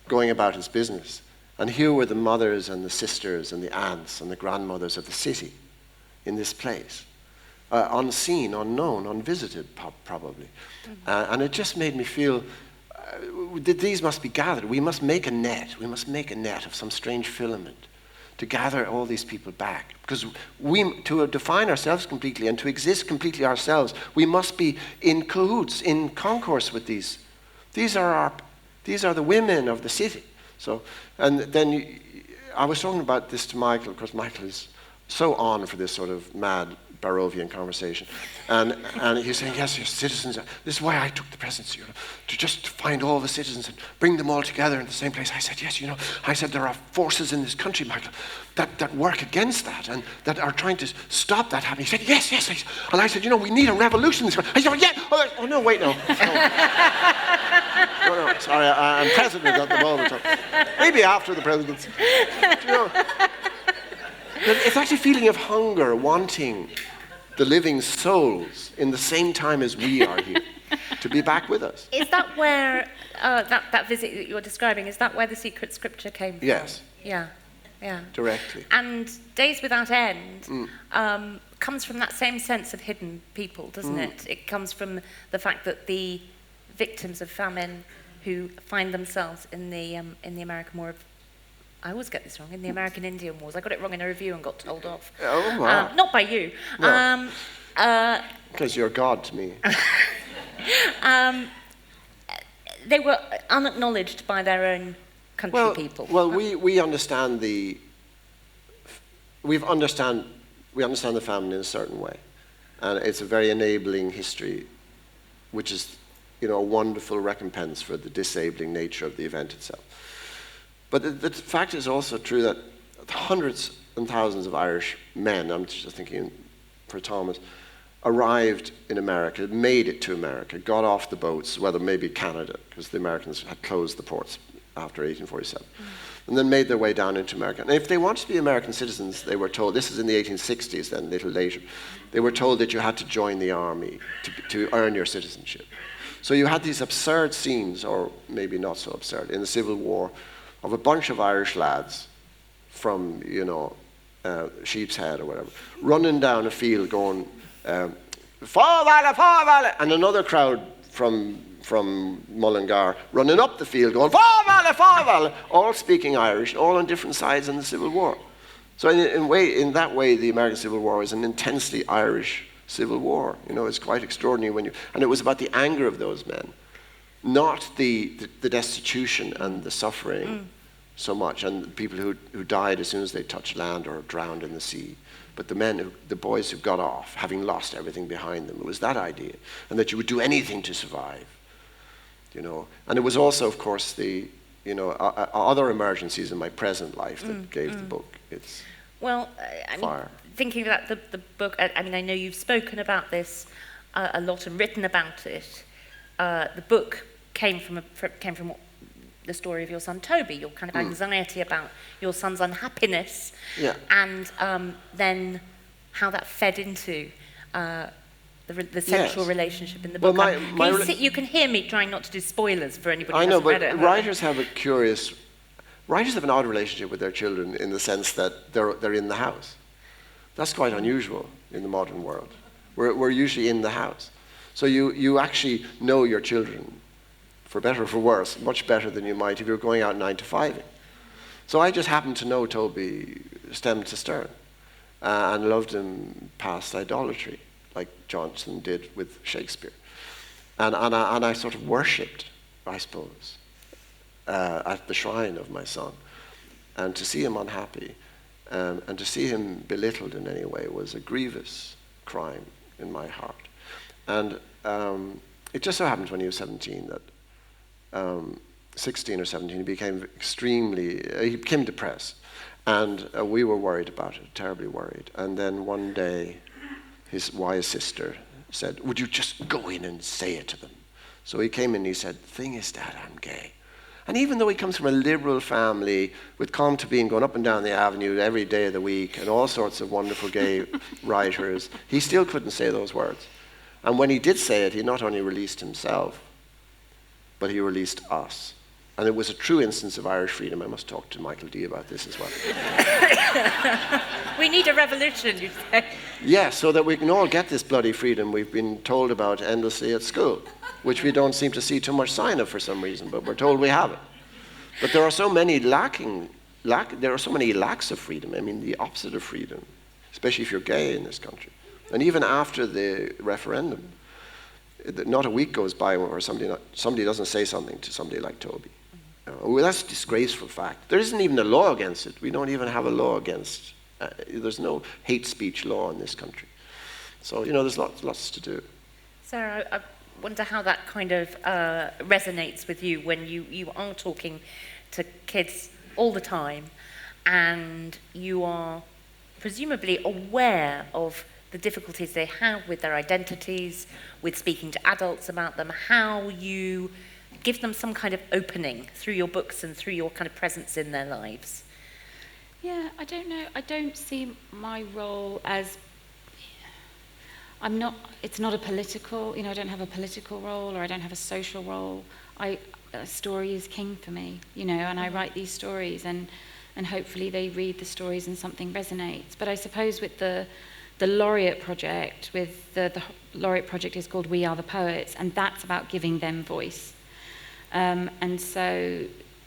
going about its business. And here were the mothers and the sisters and the aunts and the grandmothers of the city in this place, unseen, unknown, unvisited probably. And it just made me feel that these must be gathered. We must make a net. We must make a net of some strange filament to gather all these people back. Because to define ourselves completely and to exist completely ourselves, we must be in cahoots, in concourse with these. These are the women of the city. So, and then I was talking about this to Michael, because Michael is so on for this sort of mad Barrovian conversation. And he's saying, yes, your citizens, this is why I took the presidency, to just find all the citizens and bring them all together in the same place. I said, yes, I said, there are forces in this country, Michael, that work against that and that are trying to stop that happening. He said, yes. And I said, we need a revolution. I said, yeah. Oh, no, wait, no. No, sorry, I'm president at the moment. So maybe after the presidency. It's actually a feeling of hunger, wanting the living souls in the same time as we are here to be back with us. Is that where that visit that you're describing, is that where the secret scripture came from? Yes. Yeah. Directly. And Days Without End comes from that same sense of hidden people, doesn't it? It comes from the fact that the victims of famine who find themselves in the American War of, I always get this wrong, in the American Indian Wars. I got it wrong in a review and got told off. Oh, wow. Not by you. No. Because you're God to me. They were unacknowledged by their own country people. Well, we understand we understand the famine in a certain way. And it's a very enabling history, which is, a wonderful recompense for the disabling nature of the event itself. But the fact is also true that hundreds and thousands of Irish men, I'm just thinking for Thomas, arrived in America, made it to America, got off the boats, whether maybe Canada, because the Americans had closed the ports after 1847, and then made their way down into America. And if they wanted to be American citizens, they were told, this is in the 1860s then, a little later, they were told that you had to join the army to earn your citizenship. So you had these absurd scenes, or maybe not so absurd, in the Civil War, of a bunch of Irish lads from, Sheep's Head or whatever, running down a field going, Fá Valley, and another crowd from Mullingar running up the field going, Fá Valley, all speaking Irish, all on different sides in the Civil War. So in that way, the American Civil War was an intensely Irish Civil War. It's quite extraordinary and it was about the anger of those men. Not the destitution and the suffering so much, and the people who died as soon as they touched land or drowned in the sea, but the boys who got off, having lost everything behind them. It was that idea, and that you would do anything to survive, And it was also, of course, the other emergencies in my present life that gave the book its fire. Thinking about the book, I know you've spoken about this a lot and written about it. The book came from the story of your son Toby, your kind of anxiety about your son's unhappiness, and then how that fed into the central relationship in the book. Well, you can hear me trying not to do spoilers for anybody who I know, hasn't read but it. writers have an odd relationship with their children in the sense that they're in the house. That's quite unusual in the modern world. We're usually in the house. So you actually know your children, for better or for worse, much better than you might if you were going out 9 to 5. So I just happened to know Toby stem to stern and loved him past idolatry, like Johnson did with Shakespeare. And I sort of worshipped, I suppose, at the shrine of my son. And to see him unhappy and to see him belittled in any way was a grievous crime in my heart. And it just so happens when he was 17 that 16 or 17, he became depressed. And we were worried about it, terribly worried. And then one day, his wise sister said, "Would you just go in and say it to them?" So he came in and he said, "Thing is, Dad, I'm gay." And even though he comes from a liberal family with Comte being going up and down the avenue every day of the week and all sorts of wonderful gay writers, he still couldn't say those words. And when he did say it, he not only released himself, but he released us. And it was a true instance of Irish freedom. I must talk to Michael D about this as well. We need a revolution, you say. Yeah, so that we can all get this bloody freedom we've been told about endlessly at school, which we don't seem to see too much sign of for some reason, but we're told we have it. But there are so many lacks of freedom. I mean, the opposite of freedom, especially if you're gay in this country. And even after the referendum, not a week goes by where somebody doesn't say something to somebody like Toby. Well, that's a disgraceful fact. There isn't even a law against it. We don't even have a law against. There's no hate speech law in this country. So there's lots to do. Sarah, I wonder how that kind of resonates with you when you are talking to kids all the time, and you are presumably aware of the difficulties they have with their identities, with speaking to adults about them, how you give them some kind of opening through your books and through your kind of presence in their lives. Yeah, I don't know. I don't see my role as... it's not a political, I don't have a political role or I don't have a social role. A story is king for me, and I write these stories and hopefully they read the stories and something resonates. But I suppose with the Laureate project, the Laureate project is called We Are the Poets, and that's about giving them voice. And so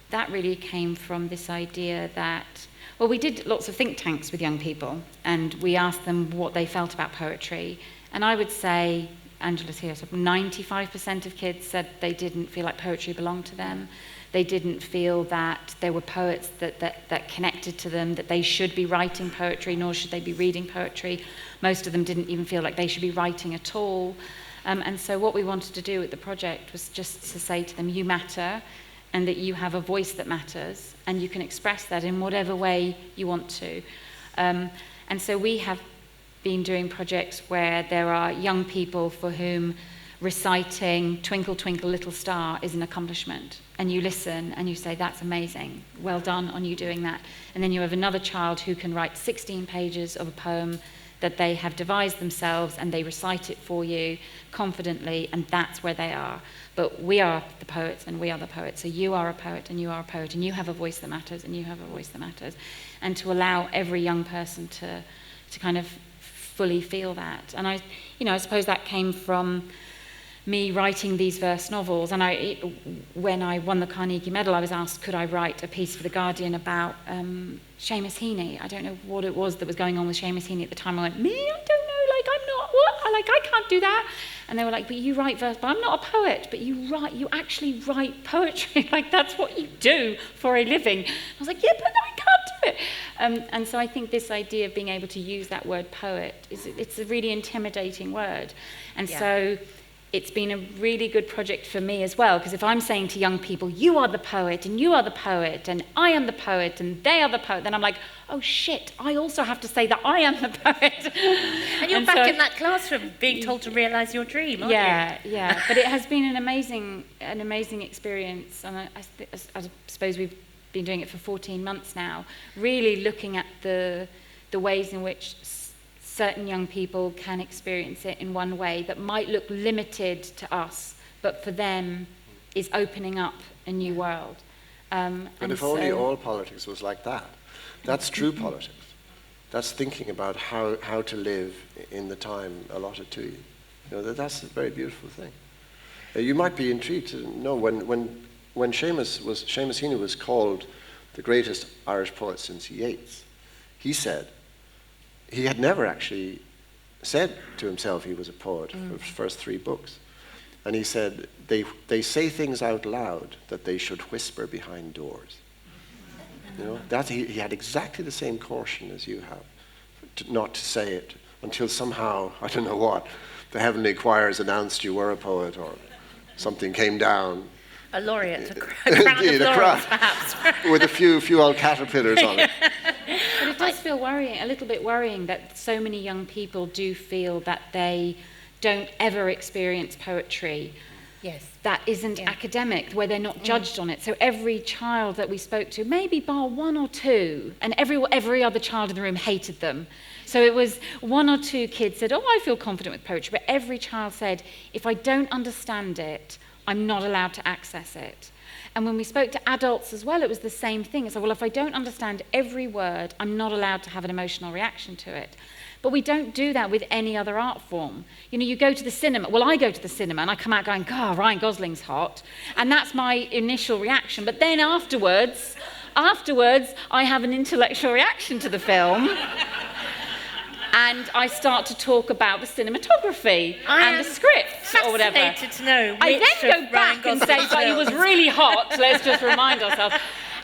that really came from this idea that, well, we did lots of think tanks with young people, and we asked them what they felt about poetry. And I would say, Angela's here, so 95% of kids said they didn't feel like poetry belonged to them. They didn't feel that there were poets that connected to them, that they should be writing poetry, nor should they be reading poetry. Most of them didn't even feel like they should be writing at all. And so what we wanted to do with the project was just to say to them, you matter, and that you have a voice that matters, and you can express that in whatever way you want to. And so we have been doing projects where there are young people for whom reciting Twinkle, Twinkle, Little Star is an accomplishment. And you listen and you say, that's amazing. Well done on you doing that. And then you have another child who can write 16 pages of a poem that they have devised themselves, and they recite it for you confidently, and that's where they are. But we are the poets, and we are the poets. So you are a poet, and you are a poet, and you have a voice that matters, and you have a voice that matters. And to allow every young person to kind of fully feel that. And I suppose that came from me writing these verse novels. And when I won the Carnegie Medal, I was asked, could I write a piece for The Guardian about Seamus Heaney? I don't know what it was that was going on with Seamus Heaney at the time. I went, me? I don't know, I'm not, what? I can't do that. And they were like, but you write verse, but I'm not a poet, but you actually write poetry. That's what you do for a living. I was like, yeah, but I can't do it. And so I think this idea of being able to use that word poet, it's a really intimidating word. And so it's been a really good project for me as well, because if I'm saying to young people, you are the poet, and you are the poet, and I am the poet, and they are the poet, then I'm like, oh shit, I also have to say that I am the poet. And you're back in that classroom being told to realise your dream, aren't you? Yeah. But it has been an amazing experience, and I suppose we've been doing it for 14 months now, really looking at the ways in which certain young people can experience it in one way that might look limited to us, but for them is opening up a new world. And if only all politics was like that. That's true politics. That's thinking about how to live in the time allotted to you. That's a very beautiful thing. You might be intrigued to know when Seamus Heaney was called the greatest Irish poet since Yeats, he said he had never actually said to himself he was a poet for his first 3 books. And he said, they say things out loud that they should whisper behind doors. That he had exactly the same caution as you have, not to say it until somehow, I don't know what, the heavenly choirs announced you were a poet or something came down. A laureate, a crown of laurels, perhaps. With a few old caterpillars on it. But it does feel a little bit worrying that so many young people do feel that they don't ever experience poetry. Yes. That isn't academic, where they're not judged on it. So every child that we spoke to, maybe bar 1 or 2, and every other child in the room hated them. So it was 1 or 2 kids said, oh, I feel confident with poetry, but every child said, if I don't understand it, I'm not allowed to access it. And when we spoke to adults as well, it was the same thing. It's like, well, if I don't understand every word, I'm not allowed to have an emotional reaction to it. But we don't do that with any other art form. You go to the cinema. Well, I go to the cinema and I come out going, God, Ryan Gosling's hot. And that's my initial reaction. But then afterwards, I have an intellectual reaction to the film. And I start to talk about the cinematography and the script or whatever. I'm fascinated to know I then go back and say, but he was really hot, let's just remind ourselves.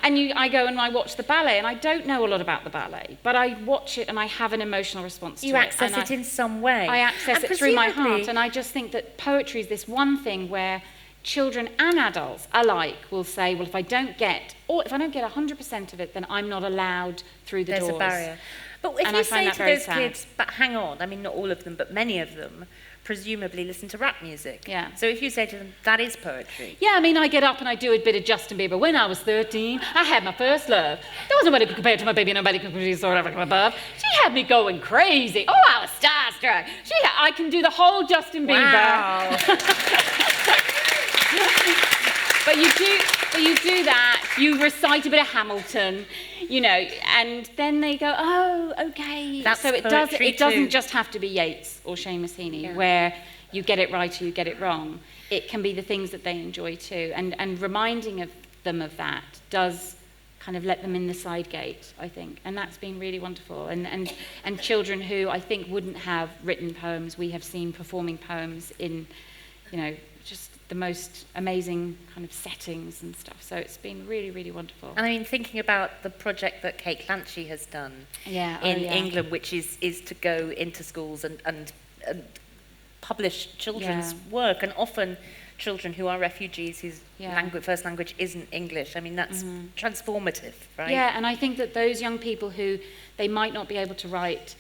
And I go and I watch the ballet, and I don't know a lot about the ballet, but I watch it and I have an emotional response to it. You access it in some way. I access it through my heart, and I just think that poetry is this one thing where children and adults alike will say, well, if I don't get 100% of it, then I'm not allowed through the doors. There's a barrier. But if you say to those kids, but hang on, I mean, not all of them, but many of them, presumably listen to rap music. Yeah. So if you say to them, that is poetry. Yeah, I mean, I get up and I do a bit of Justin Bieber. When I was 13, I had my first love. There wasn't nobody compared to my baby, nobody could produce or whatever from above. She had me going crazy. Oh, I was starstruck. I can do the whole Justin Bieber. Wow. But you do that, you recite a bit of Hamilton, and then they go, oh, okay. That's so it doesn't just have to be Yeats or Seamus Heaney, where you get it right or you get it wrong. It can be the things that they enjoy too. And reminding them of that does kind of let them in the side gate, I think. And that's been really wonderful. And children who I think wouldn't have written poems, we have seen performing poems in, just the most amazing kind of settings and stuff. So it's been really, really wonderful. And I mean, thinking about the project that Kate Clancy has done in England, which is to go into schools and publish children's work, and often children who are refugees whose first language isn't English. I mean, that's transformative, right? Yeah, and I think that those young people who, they might not be able to write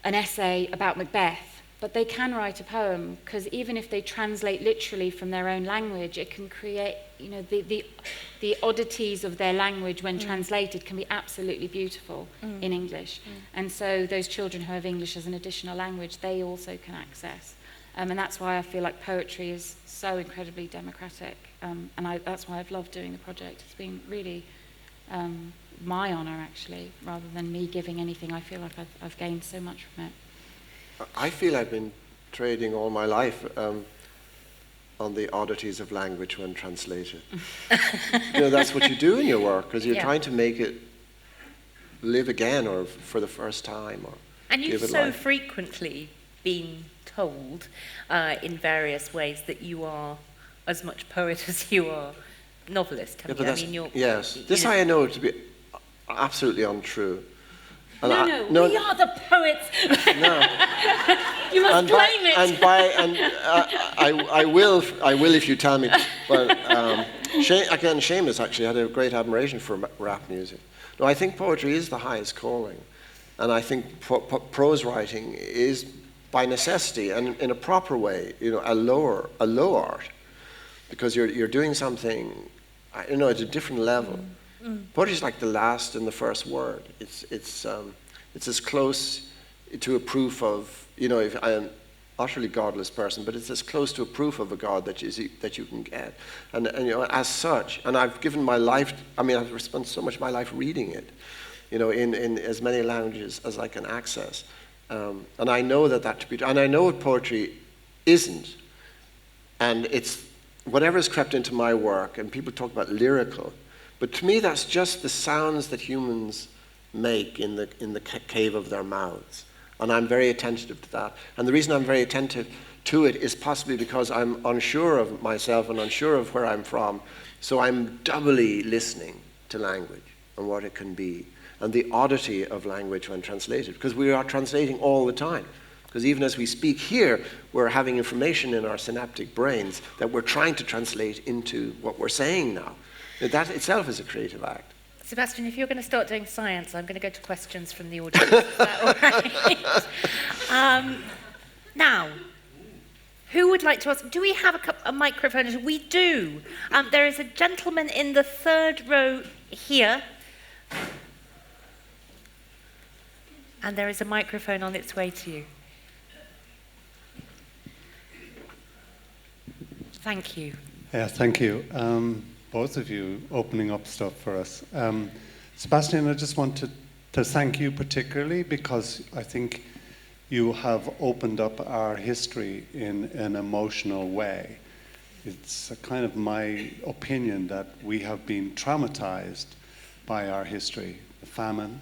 an essay about Macbeth, but they can write a poem, because even if they translate literally from their own language, it can create, the oddities of their language when translated can be absolutely beautiful in English. And so those children who have English as an additional language, they also can access. And that's why I feel like poetry is so incredibly democratic. And that's why I've loved doing the project. It's been really my honour, actually, rather than me giving anything. I feel like I've gained so much from it. I feel I've been trading all my life on the oddities of language when translated. That's what you do in your work, because you're trying to make it live again or for the first time. And you've so frequently been told in various ways that you are as much poet as you are novelist. This I know to be absolutely untrue. No, we are the poets. No. You must claim it. I will if you tell me. But Seamus actually had a great admiration for rap music. No, I think poetry is the highest calling, and I think prose writing is, by necessity and in a proper way, a low art, because you're doing something, at a different level. Poetry is like the last and the first word. It's as close to a proof of, if I'm an utterly godless person, but it's as close to a proof of a God that you can get. And as such, and I've given my life, I've spent so much of my life reading it, in as many languages as I can access. And I know that to be, and I know what poetry isn't. And it's whatever's crept into my work, and people talk about lyrical, but to me that's just the sounds that humans make in the cave of their mouths. And I'm very attentive to that. And the reason I'm very attentive to it is possibly because I'm unsure of myself and unsure of where I'm from. So I'm doubly listening to language and what it can be, and the oddity of language when translated, because we are translating all the time. Because even as we speak here, we're having information in our synaptic brains that we're trying to translate into what we're saying now. That itself is a creative act. Sebastian, if you're going to start doing science, I'm going to go to questions from the audience. Is that all right? Now, who would like to ask? Do we have a microphone? We do. There is a gentleman in the third row here. And there is a microphone on its way to you. Thank you. Yeah, thank you. Both of you opening up stuff for us. Sebastian, I just want to thank you particularly, because I think you have opened up our history in an emotional way. It's a kind of my opinion that we have been traumatized by our history, the famine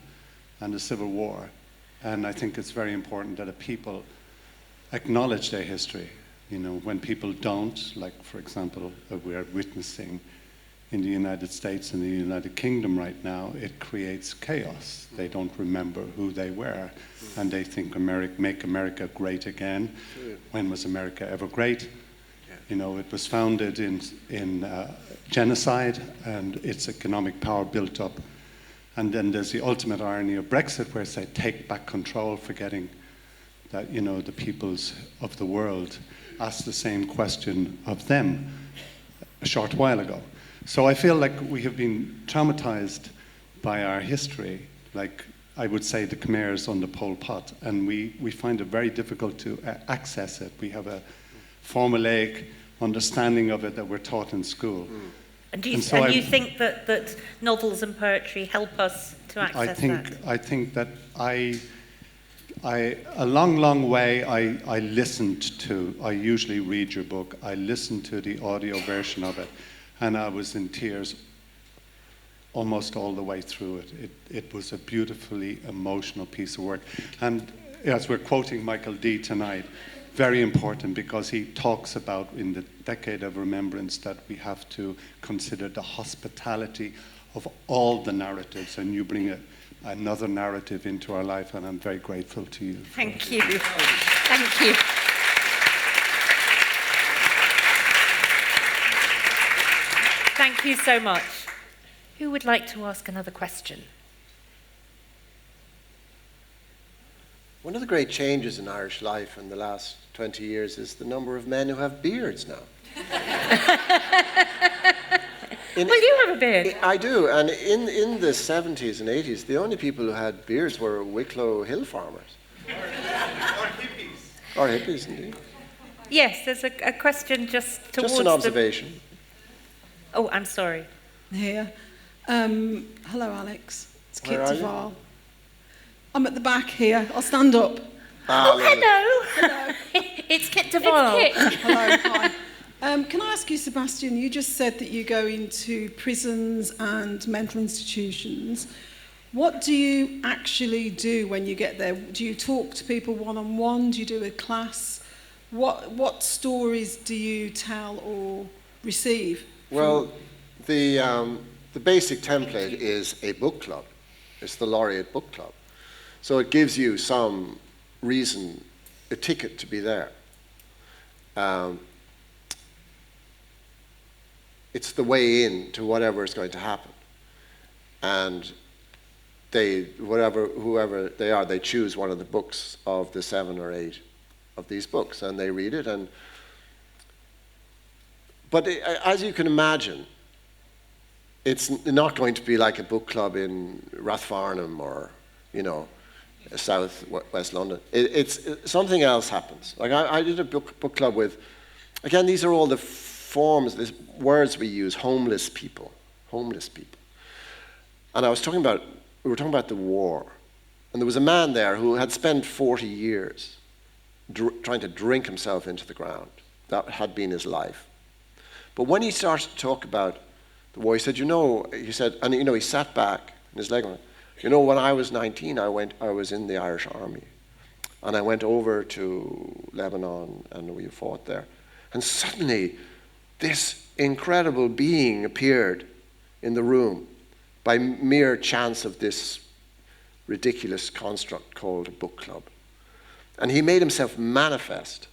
and the Civil War. And I think it's very important that a people acknowledge their history. When people don't, like, for example, we are witnessing in the United States and the United Kingdom right now, it creates chaos. They don't remember who they were, and they think make America great again. When was America ever great? It was founded in genocide, and its economic power built up. And then there's the ultimate irony of Brexit, where they take back control, forgetting that, the peoples of the world asked the same question of them a short while ago. So I feel like we have been traumatized by our history, like I would say the Khmers under Pol Pot, and we find it very difficult to access it. We have a formulaic understanding of it that we're taught in school. And you think that novels and poetry help us to access that? I think that a long way I listened to, I usually read your book, I listened to the audio version of it, and I was in tears almost all the way through it. It was a beautifully emotional piece of work. And as we're quoting Michael D. tonight, very important, because he talks about in the Decade of Remembrance that we have to consider the hospitality of all the narratives, and you bring another narrative into our life, and I'm very grateful to you. Thank you. Thank you. Thank you so much. Who would like to ask another question? One of the great changes in Irish life in the last 20 years is the number of men who have beards now. Well, you have a beard. I do, and in the 70s and 80s, the only people who had beards were Wicklow hill farmers. Or hippies. Or hippies, indeed. Yes, there's a question just towards Just an observation. Oh, I'm sorry. Here. Hello, Alex. It's Kit Where are you? Duval. I'm at the back here. I'll stand up. Oh, lovely. hello. It's Kit Duval. It's Kit. Hello, hi. Can I ask you, Sebastian, you just said that you go into prisons and mental institutions. What do you actually do when you get there? Do you talk to people one-on-one? Do you do a class? What stories do you tell or receive? Well, the basic template is a book club. It's the Laureate Book Club. So it gives you some reason a ticket to be there. It's the way in to whatever is going to happen. And whoever they are, they choose one of the books of the 7 or 8 of these books, and they read it. But as you can imagine, it's not going to be like a book club in Rathfarnham or, South West London. It's something else happens. Like I did a book club with, again, these are all the forms, the words we use: homeless people. And we were talking about the war. And there was a man there who had spent 40 years trying to drink himself into the ground. That had been his life. But when he started to talk about the war, he said, he sat back and his leg went, when I was 19, I was in the Irish Army. And I went over to Lebanon and we fought there. And suddenly, this incredible being appeared in the room by mere chance of this ridiculous construct called a book club. And he made himself manifest,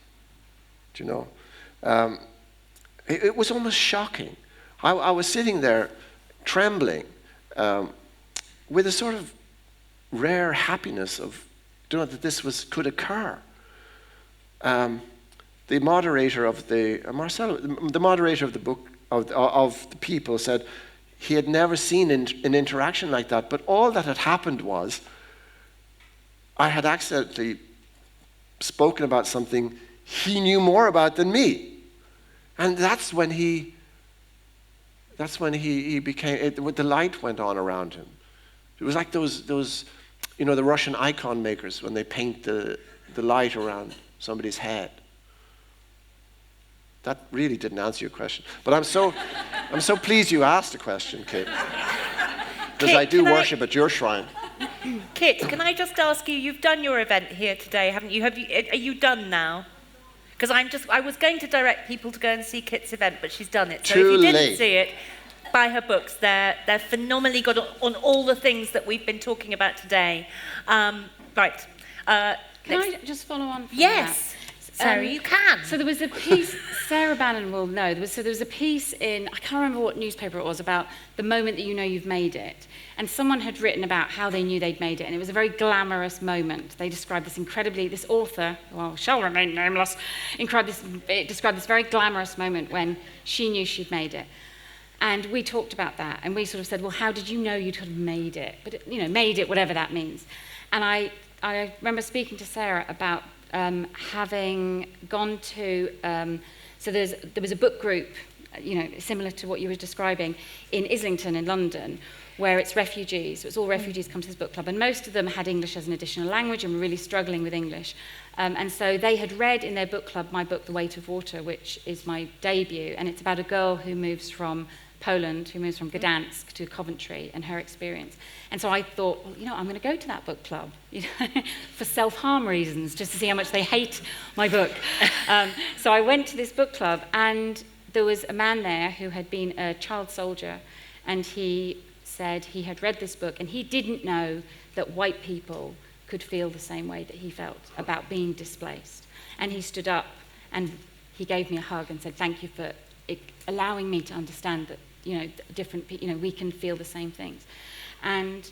It was almost shocking. I was sitting there trembling with a sort of rare happiness of that this could occur. The moderator of the moderator of the book of the people said he had never seen an interaction like that, but all that had happened was I had accidentally spoken about something he knew more about than me. And that's when he became, the light went on around him. It was like those the Russian icon makers when they paint the light around somebody's head. That really didn't answer your question. But I'm so pleased you asked the question, Kit. Because I do worship at your shrine. Kit, can I just ask you, you've done your event here today, haven't you? Are you done now? Because I was going to direct people to go and see Kit's event, but she's done it. So if you didn't see it, buy her books. They're phenomenally good on all the things that we've been talking about today. Right. Can I just follow on from that? Yes. Sarah, you can. So there was a piece, Sarah Bannon will know, there was a piece in, I can't remember what newspaper it was, about the moment that you know you've made it. And someone had written about how they knew they'd made it, and it was a very glamorous moment. They described this author, shall remain nameless, described this very glamorous moment when she knew she'd made it. And we talked about that, and we sort of said, well, how did you know you'd have made it? But, made it, whatever that means. And I remember speaking to Sarah about having gone to, so there was a book group, similar to what you were describing, in Islington in London, where it's refugees. So it's all refugees come to this book club, and most of them had English as an additional language and were really struggling with English. And so they had read in their book club my book, The Weight of Water, which is my debut, and it's about a girl who moves from Poland, who moves from Gdansk to Coventry, and her experience. And so I thought, well, I'm going to go to that book club, for self-harm reasons, just to see how much they hate my book. So I went to this book club, and there was a man there who had been a child soldier, and he said he had read this book, and he didn't know that white people could feel the same way that he felt about being displaced. And he stood up, and he gave me a hug and said, thank you for allowing me to understand that different people, we can feel the same things. And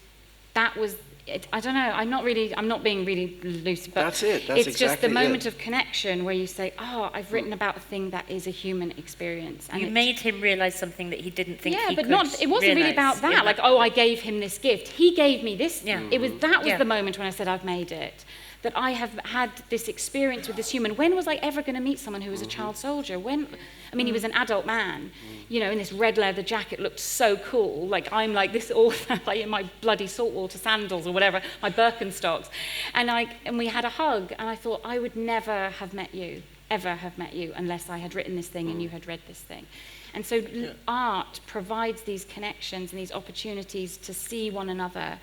that was it. I don't know, I'm not being really loose, but that's it. That's it's exactly just the moment it. of connection where you say, I've written about a thing that is a human experience. And you made him realise something that he didn't think he could. Yeah, but it wasn't really about that. Like, I gave him this gift. He gave me this. Yeah. That was the moment when I said, I've made it. That I have had this experience with this human. When was I ever going to meet someone who was a child soldier? He was an adult man, in this red leather jacket, looked so cool. Like, I'm like this author, like in my bloody saltwater sandals or whatever, my Birkenstocks. And we had a hug, and I thought, I would never have met you, unless I had written this thing and you had read this thing. And so art provides these connections and these opportunities to see one another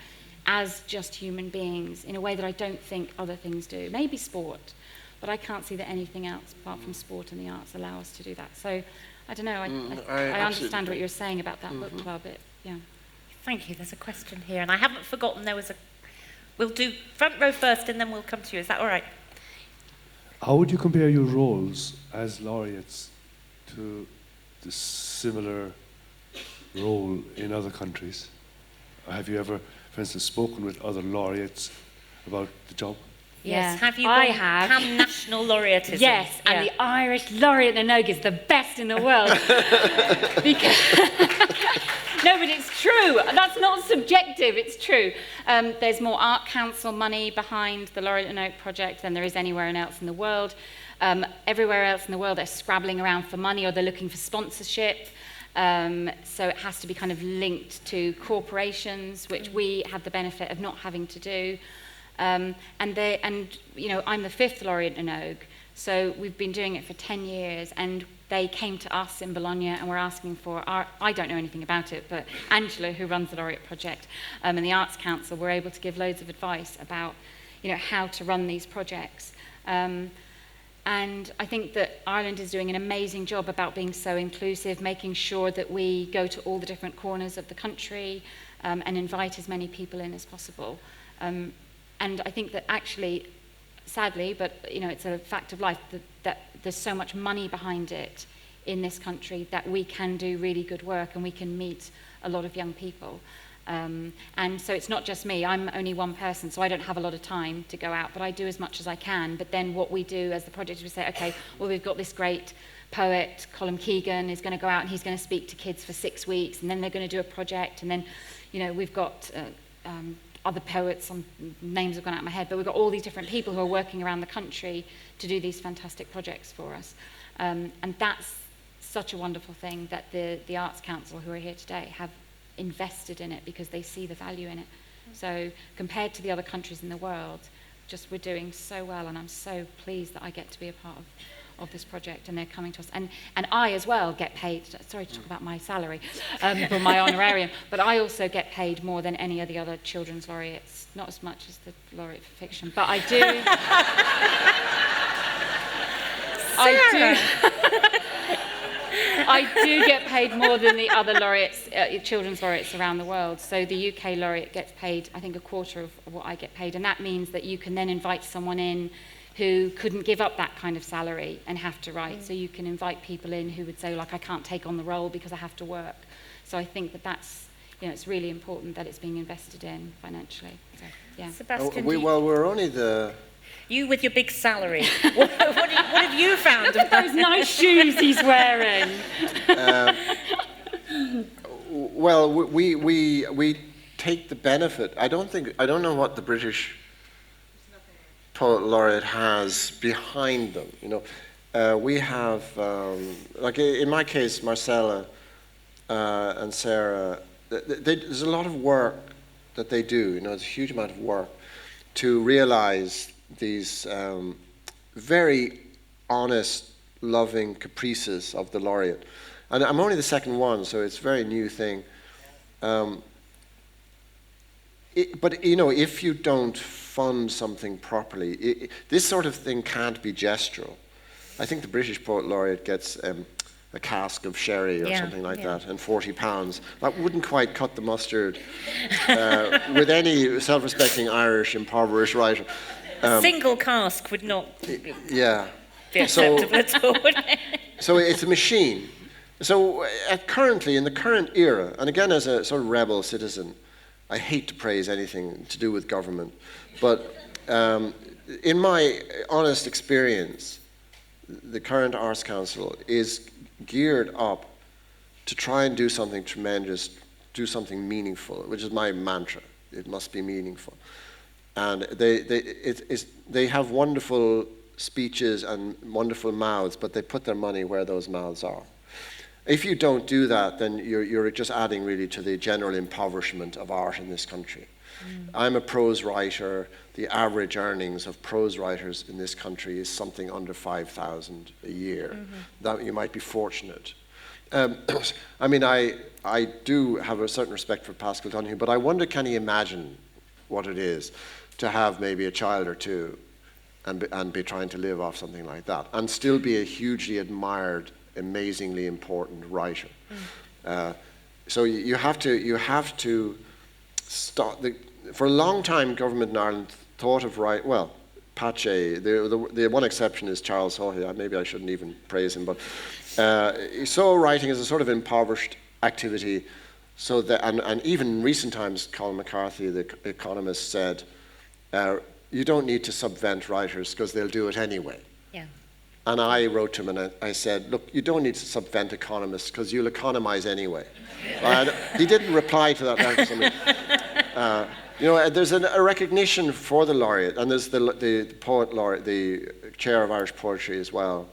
as just human beings in a way that I don't think other things do. Maybe sport, but I can't see that anything else apart from sport and the arts allow us to do that. So I don't know, I understand what you're saying about that book club. Thank you. There's a question here, and I haven't forgotten we'll do front row first and then we'll come to you. Is that all right? How would you compare your roles as laureates to the similar role in other countries? Have you ever, for instance, spoken with other laureates about the job? Yes, have you I gone have. pan-national laureatism? Yes, and the Irish Laureate in Ogue is the best in the world. Because no, but it's true. That's not subjective, it's true. There's more Art Council money behind the Laureate in Ogue project than there is anywhere else in the world. Everywhere else in the world, they're scrabbling around for money or they're looking for sponsorship. So it has to be kind of linked to corporations, which we have the benefit of not having to do. And you know, I'm the 5th laureate in Ogue, so we've been doing it for 10 years, and they came to us in Bologna and were asking for I don't know anything about it, but Angela, who runs the Laureate project, and the Arts Council were able to give loads of advice about, you know, how to run these projects. And I think that Ireland is doing an amazing job about being so inclusive, making sure that we go to all the different corners of the country and invite as many people in as possible. And I think that actually, sadly, but you know, it's a fact of life, that there's so much money behind it in this country that we can do really good work and we can meet a lot of young people. And so it's not just me, I'm only one person, so I don't have a lot of time to go out, but I do as much as I can. But then what we do as the project is we say, okay, well, we've got this great poet, Colm Keegan, is going to go out and he's going to speak to kids for 6 weeks, and then they're going to do a project, and then, you know, we've got other poets, some names have gone out of my head, but we've got all these different people who are working around the country to do these fantastic projects for us. And that's such a wonderful thing that the Arts Council, who are here today, have invested in it because they see the value in it. So compared to the other countries in the world, just we're doing so well, and I'm so pleased that I get to be a part of this project, and they're coming to us. And I as well get paid, sorry to talk about my salary, for my honorarium, but I also get paid more than any of the other children's laureates, not as much as the laureate for fiction, but I do. I do get paid more than the other laureates, children's laureates around the world. So the UK laureate gets paid, I think, a quarter of what I get paid, and that means that you can then invite someone in who couldn't give up that kind of salary and have to write. So you can invite people in who would say, like, I can't take on the role because I have to work. So I think that that's, you know, it's really important that it's being invested in financially. So, yeah. Sebastian, we're only the... You with your big salary. what have you found? Look at those nice shoes he's wearing. Well, we take the benefit. I don't know what the British Poet Laureate has behind them. You know, we have, like in my case, Marcella and Sarah. There's a lot of work that they do. You know, it's a huge amount of work to realize these very honest, loving caprices of the laureate. And I'm only the second one, so it's a very new thing. But, you know, if you don't fund something properly, this sort of thing can't be gestural. I think the British Poet Laureate gets a cask of sherry or something like that, and £40. That wouldn't quite cut the mustard with any self-respecting Irish impoverished writer. Single cask would not be acceptable at all. So it's a machine. So currently, in the current era, and again as a sort of rebel citizen, I hate to praise anything to do with government, but in my honest experience, the current Arts Council is geared up to try and do something tremendous, do something meaningful, which is my mantra. It must be meaningful. And they have wonderful speeches and wonderful mouths, but they put their money where those mouths are. If you don't do that, then you're just adding really to the general impoverishment of art in this country. I'm a prose writer. The average earnings of prose writers in this country is something under 5,000 a year. That you might be fortunate. I mean, I do have a certain respect for Pascal Donoghue, but I wonder, can he imagine what it is to have maybe a child or two and be trying to live off something like that and still be a hugely admired, amazingly important writer. So you have to start. For a long time, government in Ireland thought of pace. The one exception is Charles Haughey. Maybe I shouldn't even praise him, but so writing is a sort of impoverished activity. So that, and even in recent times, Colin McCarthy, the economist, said, you don't need to subvent writers because they'll do it anyway. Yeah. And I wrote to him and I said, look, you don't need to subvent economists because you'll economize anyway. He didn't reply to that letter. There's a recognition for the laureate, and there's the poet laureate, the chair of Irish poetry as well,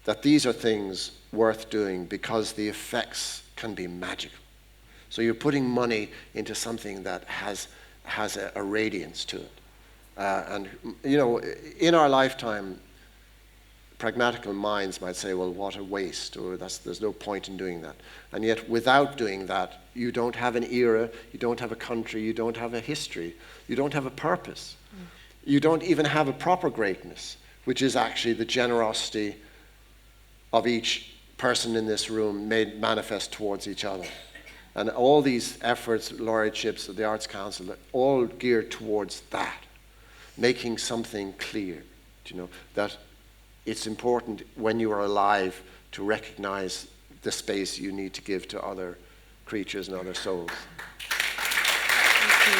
that these are things worth doing because the effects can be magical. So you're putting money into something that has a radiance to it. And in our lifetime, pragmatical minds might say, well, what a waste, or there's no point in doing that. And yet, without doing that, you don't have an era, you don't have a country, you don't have a history, you don't have a purpose. You don't even have a proper greatness, which is actually the generosity of each person in this room made manifest towards each other. And all these efforts, laureateships of the Arts Council, are all geared towards that, making something clear, that it's important when you are alive to recognize the space you need to give to other creatures and other souls. Thank you.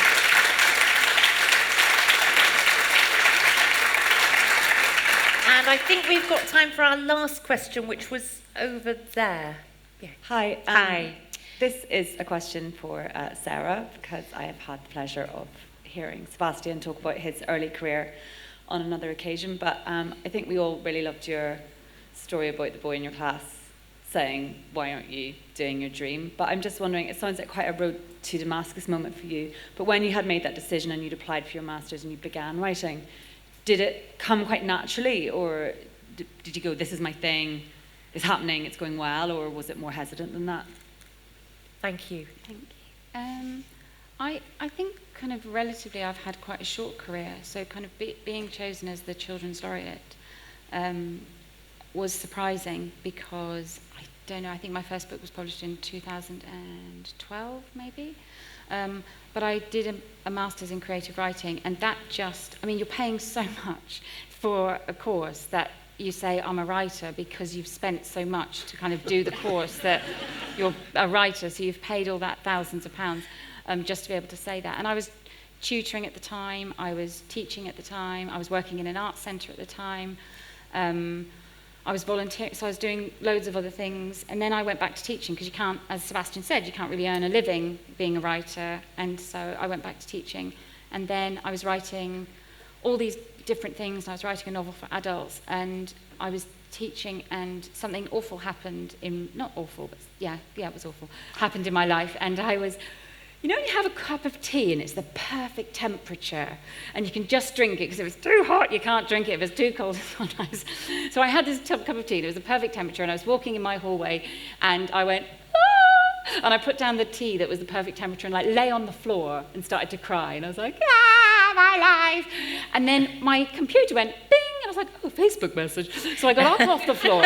And I think we've got time for our last question, which was over there. Yeah. Hi. Hi. This is a question for Sarah, because I have had the pleasure of hearing Sebastian talk about his early career on another occasion, but I think we all really loved your story about the boy in your class saying, why aren't you doing your dream? But I'm just wondering, it sounds like quite a road to Damascus moment for you, but when you had made that decision and you'd applied for your master's and you began writing, did it come quite naturally, or did you go, this is my thing, it's happening, it's going well, or was it more hesitant than that? Thank you. Thank you. I think kind of relatively I've had quite a short career, so kind of being chosen as the Children's Laureate was surprising, because I don't know, I think my first book was published in 2012 maybe, but I did a master's in creative writing, and that just, I mean, you're paying so much for a course that you say I'm a writer because you've spent so much to kind of do the course that you're a writer, so you've paid all that thousands of pounds just to be able to say that. And I was tutoring at the time, I was teaching at the time, I was working in an art centre at the time, I was volunteering, so I was doing loads of other things, and then I went back to teaching, because you can't, as Sebastian said, you can't really earn a living being a writer, and so I went back to teaching, and then I was writing all these different things. I was writing a novel for adults, and I was teaching, and something awful happened not awful, but yeah, it was awful, happened in my life, and I was, you have a cup of tea and it's the perfect temperature and you can just drink it, because if it's too hot you can't drink it, if it's too cold it's not nice. So I had this cup of tea and it was the perfect temperature, and I was walking in my hallway and I went, ah! And I put down the tea that was the perfect temperature and lay on the floor and started to cry, and I was like, my life. And then my computer went bing, and I was like, oh, Facebook message. So I got up off the floor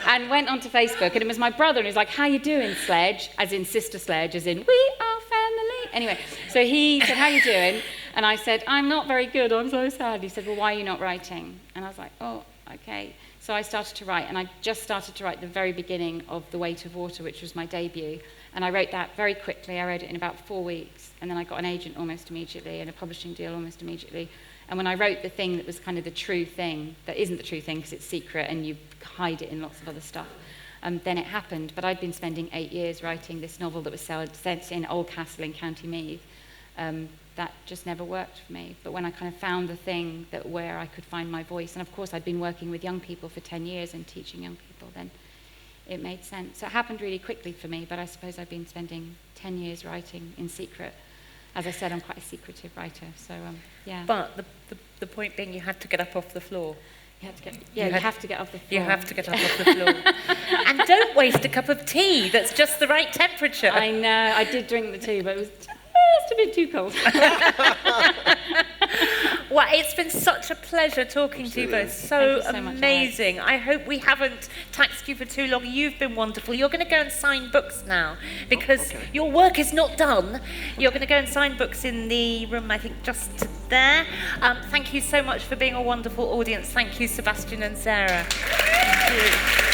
and went onto Facebook, and it was my brother, and he was like, how you doing, Sledge? As in sister Sledge, as in we are family. Anyway, so he said, how you doing? And I said, I'm not very good, I'm so sad. He said, well, why are you not writing? And I was like, oh, okay. So I started to write, and I just started to write the very beginning of The Weight of Water, which was my debut. And I wrote that very quickly. I wrote it in about 4 weeks, and then I got an agent almost immediately and a publishing deal almost immediately. And when I wrote the thing that was kind of the true thing, that isn't the true thing because it's secret and you hide it in lots of other stuff, then it happened. But I'd been spending 8 years writing this novel that was set in Oldcastle in County Meath. That just never worked for me. But when I kind of found the thing where I could find my voice, and of course I'd been working with young people for 10 years and teaching young people, then it made sense. So it happened really quickly for me, but I suppose I've been spending 10 years writing in secret. As I said, I'm quite a secretive writer, so yeah. But the point being, you had to get up off the floor. You have to get off the floor. You have to get up off the floor. And don't waste a cup of tea that's just the right temperature. I know, I did drink the tea, but it was just a bit too cold. Well, it's been such a pleasure talking to you both. So, Thank you so much, amazing. I hope we haven't taxed you for too long. You've been wonderful. You're going to go and sign books now because your work is not done. You're going to go and sign books in the room, I think, just there. Thank you so much for being a wonderful audience. Thank you, Sebastian and Sarah. Thank you.